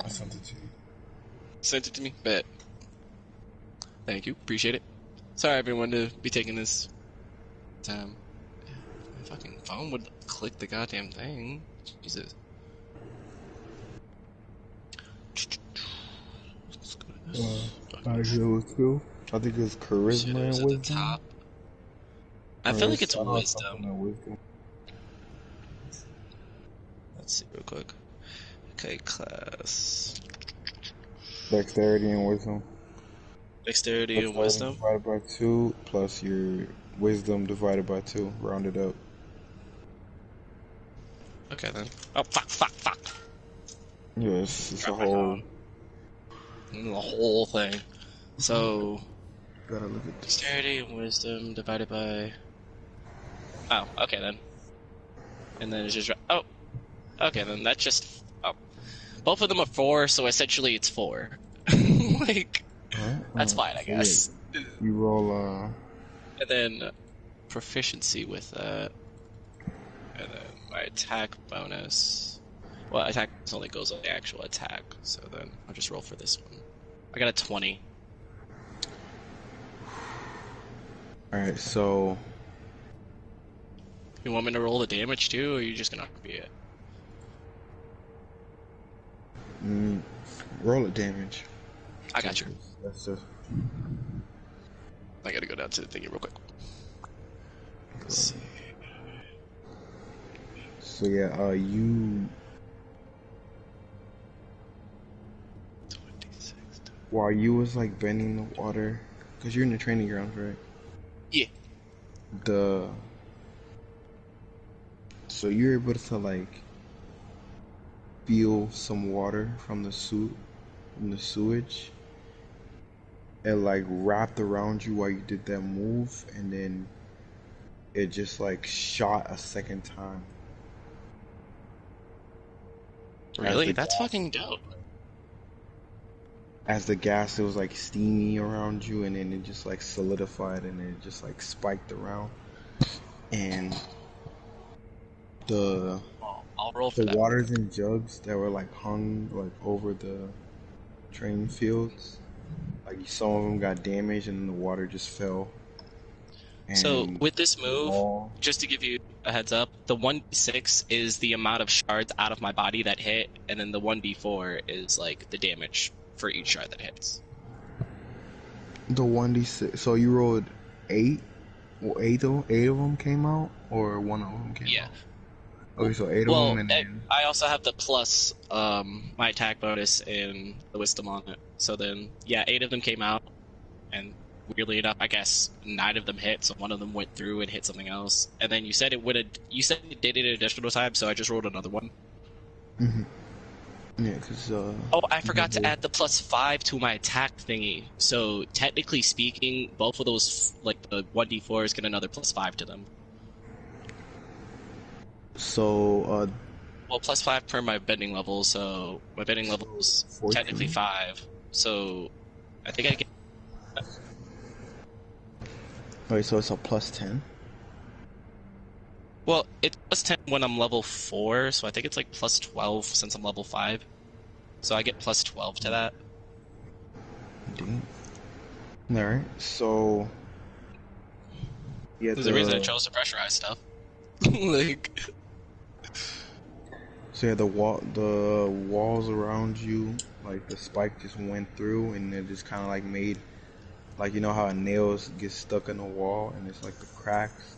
I sent it to you.
Sent it to me? Bet. Thank you. Appreciate it. Sorry, everyone, to be taking this time. My fucking phone would click the goddamn thing. Jesus. Let's go to this.
I hear too. I think it's
Shit,
charisma
it was
and
at the
wisdom.
top. I feel like it's
Something
wisdom.
like wisdom.
Let's see real quick. Okay, class.
Dexterity and wisdom.
Dexterity and wisdom.
Divided by 2 plus your wisdom divided by 2, rounded up.
Okay then. Oh, fuck.
Yes, it's a
Got my
whole.
The whole thing. So,
Gotta look at this.
dexterity and wisdom divided by... Oh, okay then. And then it's just... Oh, okay then, that's just... Oh. Both of them are 4, so essentially it's 4. Like, that's fine, I guess.
You roll,
And then proficiency with that. And then my attack bonus. Well, attack only goes on the actual attack, so then I'll just roll for this one. I got a 20.
Alright, so.
You want me to roll the damage too, or are you just gonna be it?
Roll a damage.
I got you.
That's just.
I gotta go down to the thingy real quick. Let's see.
So yeah, you.
26.
While you was like bending the water, cause you're in the training grounds, right?
Yeah.
So you're able to like feel some water from the sewage, and like wrapped around you while you did that move, and then it just like shot a second time.
Really? That's fucking dope.
As the gas, it was like steamy around you, and then it just like solidified, and it just like spiked around, and
I'll roll for
the
that.
waters in jugs that were like hung like over the train fields, like some of them got damaged, and then the water just fell. And
So with this move, just to give you a heads up, the 1d6 is the amount of shards out of my body that hit, and then the 1d4 is like the damage for each shard that hits.
the 1d6. So you rolled 8. Well, eight of them came out, or one of them came out. Okay, so 8 of them, and then
I also have the plus my attack bonus and the wisdom on it. So then, yeah, 8 of them came out, and weirdly enough, I guess 9 of them hit. So one of them went through and hit something else. And then you said it would have. You said it did it an additional time, so I just rolled another one.
Yeah, because
Oh, I forgot to add the +5 to my attack thingy. So technically speaking, both of those, like the 1d4s, get another +5 to them.
so
Well, +5 per my bending level, so my bending level is
14.
technically 5. So I think I get.
Wait, so it's a +10.
Well, it's +10 when I'm level 4, so I think it's like +12 since I'm level 5. So I get +12 to that.
Indeed. Alright, so yeah,
There's a reason I chose to pressurize stuff. Like,
so yeah, the walls around you, like the spike just went through, and it just kind of like made, like, you know how nails get stuck in the wall, and it's like the cracks.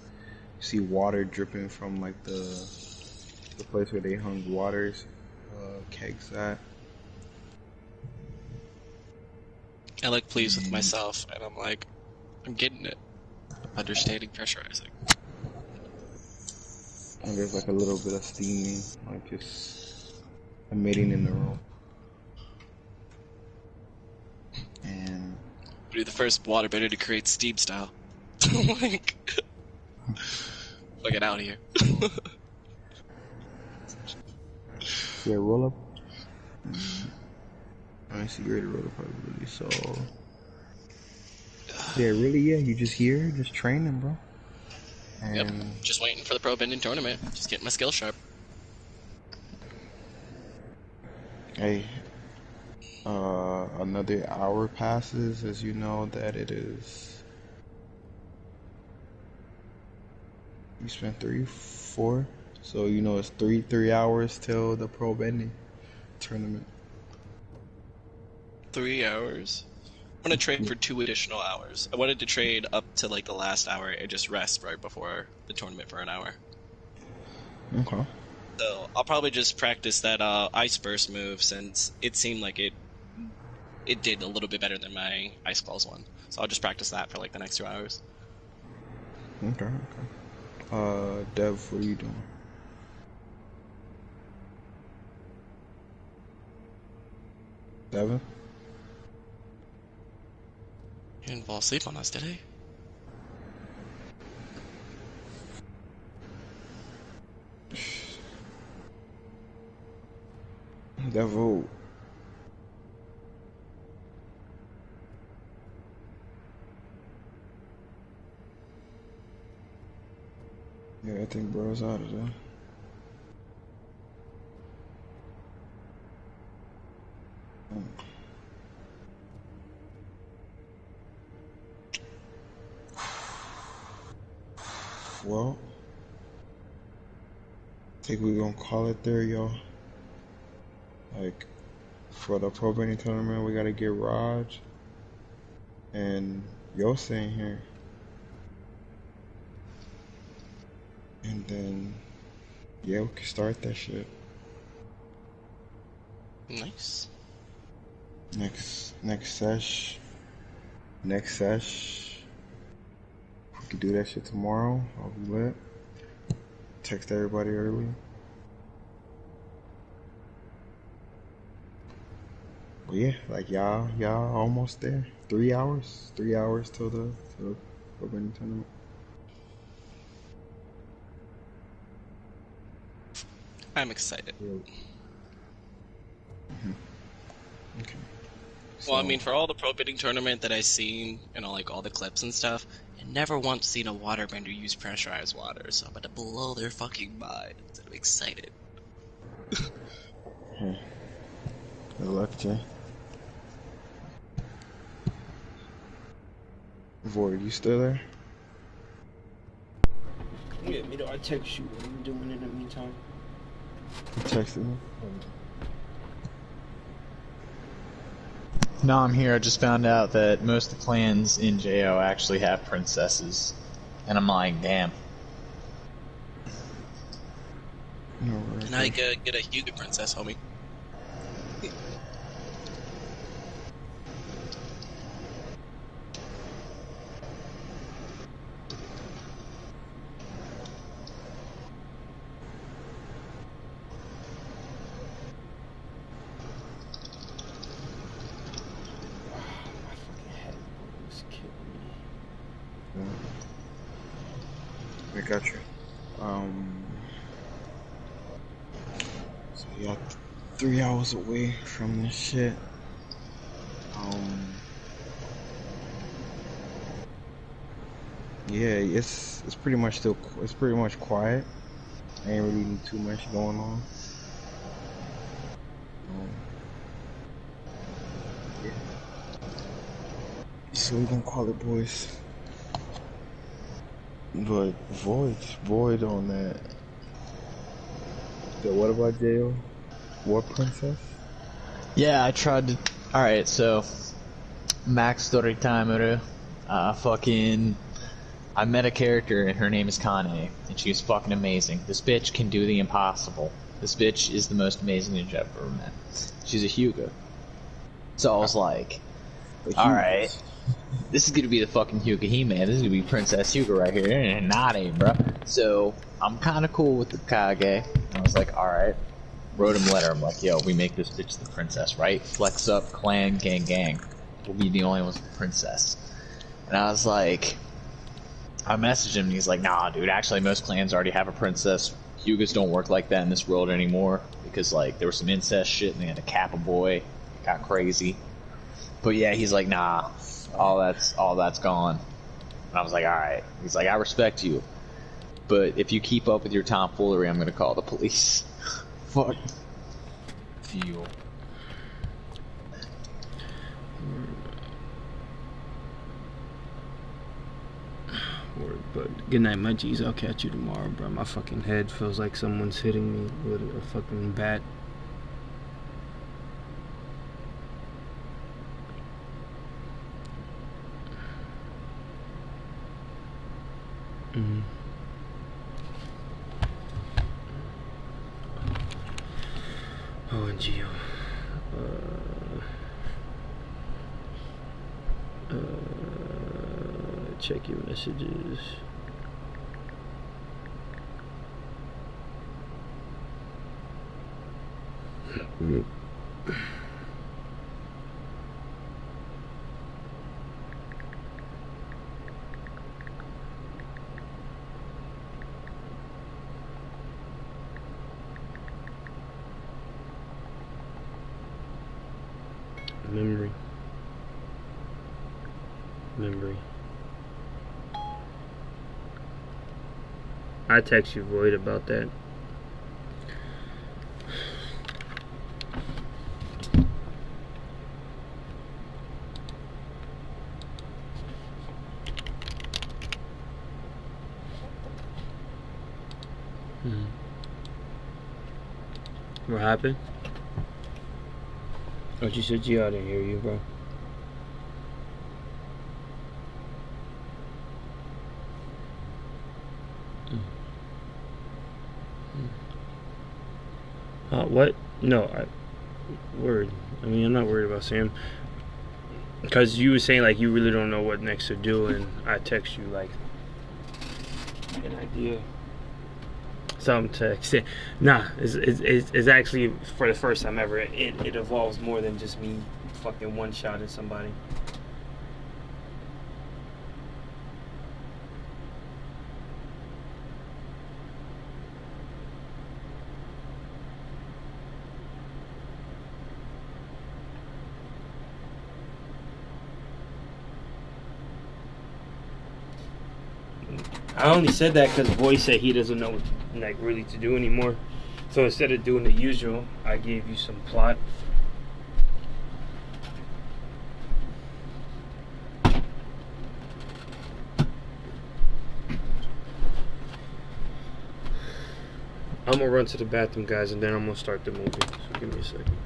You see water dripping from like the place where they hung waters kegs at.
I like pleased with myself, and I'm like, I'm getting it. Understanding pressurizing.
And there's like a little bit of steaming, like just emitting in the room. And
Be the first waterbender to create steam style. Like, get out of here.
yeah, roll up. Honestly, greater road probability. So yeah, really, yeah. You just here, just training, bro. And
Yep. Just waiting for the pro bending tournament. Just getting my skill sharp.
hey, another hour passes, as you know that it is. You spent 3, 4, so you know it's 3 hours till the pro bending tournament.
3 hours. I'm gonna trade for 2 additional hours. I wanted to trade up to like the last hour and just rest right before the tournament for an hour.
Okay.
So I'll probably just practice that ice burst move since it seemed like it did a little bit better than my ice claws one. So I'll just practice that for like the next 2 hours.
Okay. Dev, what are you doing? Devin?
He didn't fall asleep on us, did he?
Devo. Yeah, I think bro's out of there. Well, I think we're gonna call it there, y'all. Like, for the pro bending tournament, we gotta get Raj and Yose in here. And then, yeah, we can start that shit.
Nice.
Next sesh. We could do that shit tomorrow. I'll be lit. Text everybody early. But yeah, like y'all almost there. 3 hours. 3 hours till the opening tournament.
I'm excited.
Mm-hmm. Okay.
Well, I mean, for all the pro bending tournament that I've seen, like all the clips and stuff, I never once seen a waterbender use pressurized water, so I'm about to blow their fucking minds. I'm excited.
Good luck, Jay. Void, you still there?
Yeah, I text you. What are you doing in the meantime?
You texted me?
No, I'm here. I just found out that most of the clans in JO actually have princesses. And I'm like, damn.
And I get a Hugo princess, homie.
I got you. So yeah, 3 hours away from this shit. Yeah, it's pretty much quiet. Ain't really too much going on. Yeah. So we gonna call it, boys. But Void on that. So what about Jail? War Princess?
Yeah, I tried to... Alright, so... Max story timer. I met a character and her name is Kane, and she was fucking amazing. This bitch can do the impossible. This bitch is the most amazing ninja I've ever met. She's a Hyuga. So I was like, alright, this is gonna be the fucking Hyuga He-Man. This is gonna be Princess Hyuga right here. And not a, bro. So I'm kinda cool with the Kage. I was like, alright. Wrote him a letter. I'm like, yo, we make this bitch the princess, right? Flex up, clan, gang. We'll be the only ones with princess. And I was like, I messaged him and he's like, nah, dude, actually most clans already have a princess. Hyugas don't work like that in this world anymore because, like, there was some incest shit and they had to cap a boy. got crazy. But yeah, he's like, nah, all that's gone. And I was like, all right. He's like, I respect you, but if you keep up with your tomfoolery, I'm gonna call the police. Fuck.
Fuel.
But good night, my G's. I'll catch you tomorrow, bro. My fucking head feels like someone's hitting me with a fucking bat. Oh, and Gio. Check your messages. Memory. I text you, Void, about that. What happened? What you said, Gio? I didn't hear you, bro. What? No, word. I mean, I'm not worried about Sam. Because you were saying, like, you really don't know what next to do, and I text you, like, an idea. Some text. Nah, it's actually, for the first time ever, it evolves more than just me fucking one-shotting somebody. I only said that because Boy said he doesn't know what, like, really to do anymore. So instead of doing the usual, I gave you some plot. I'm gonna run to the bathroom, guys, and then I'm gonna start the movie. So give me a second.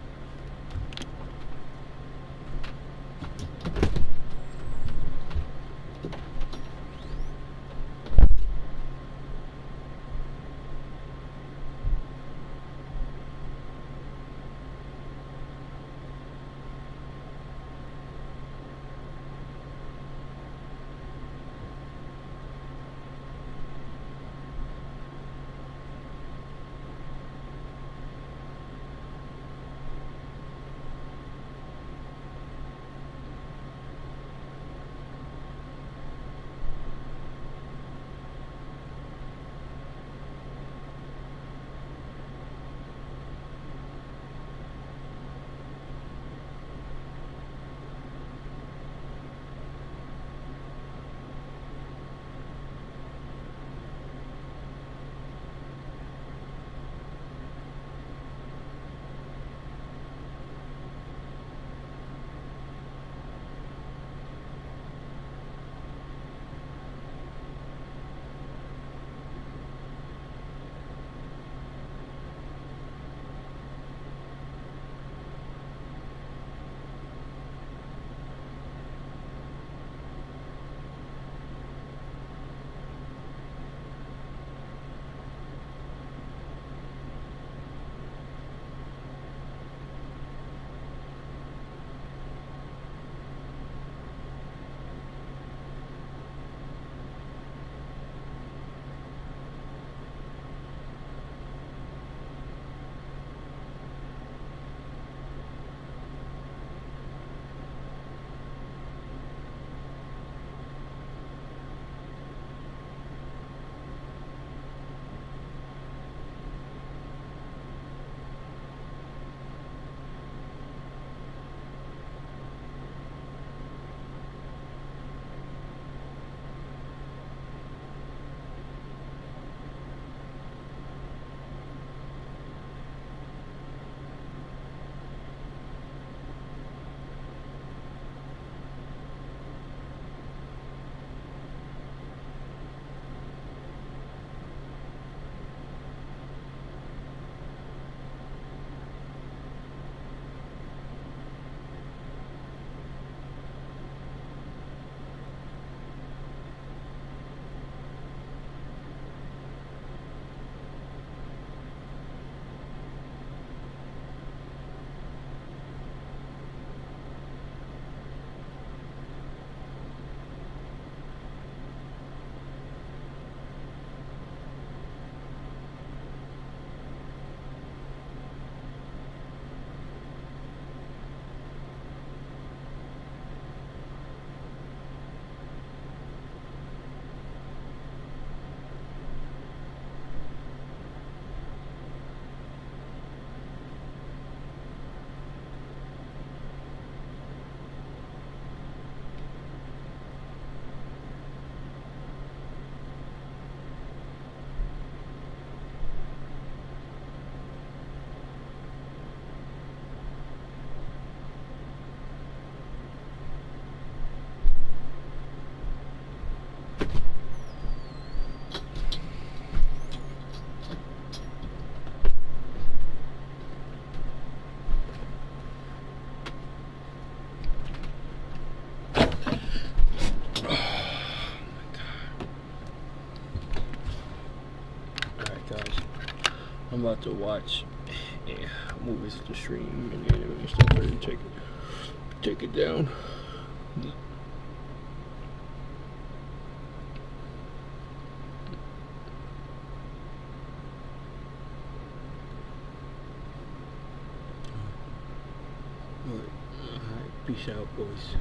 I'm about to watch movies to stream and anime and stuff and take it down. Alright, peace out, boys.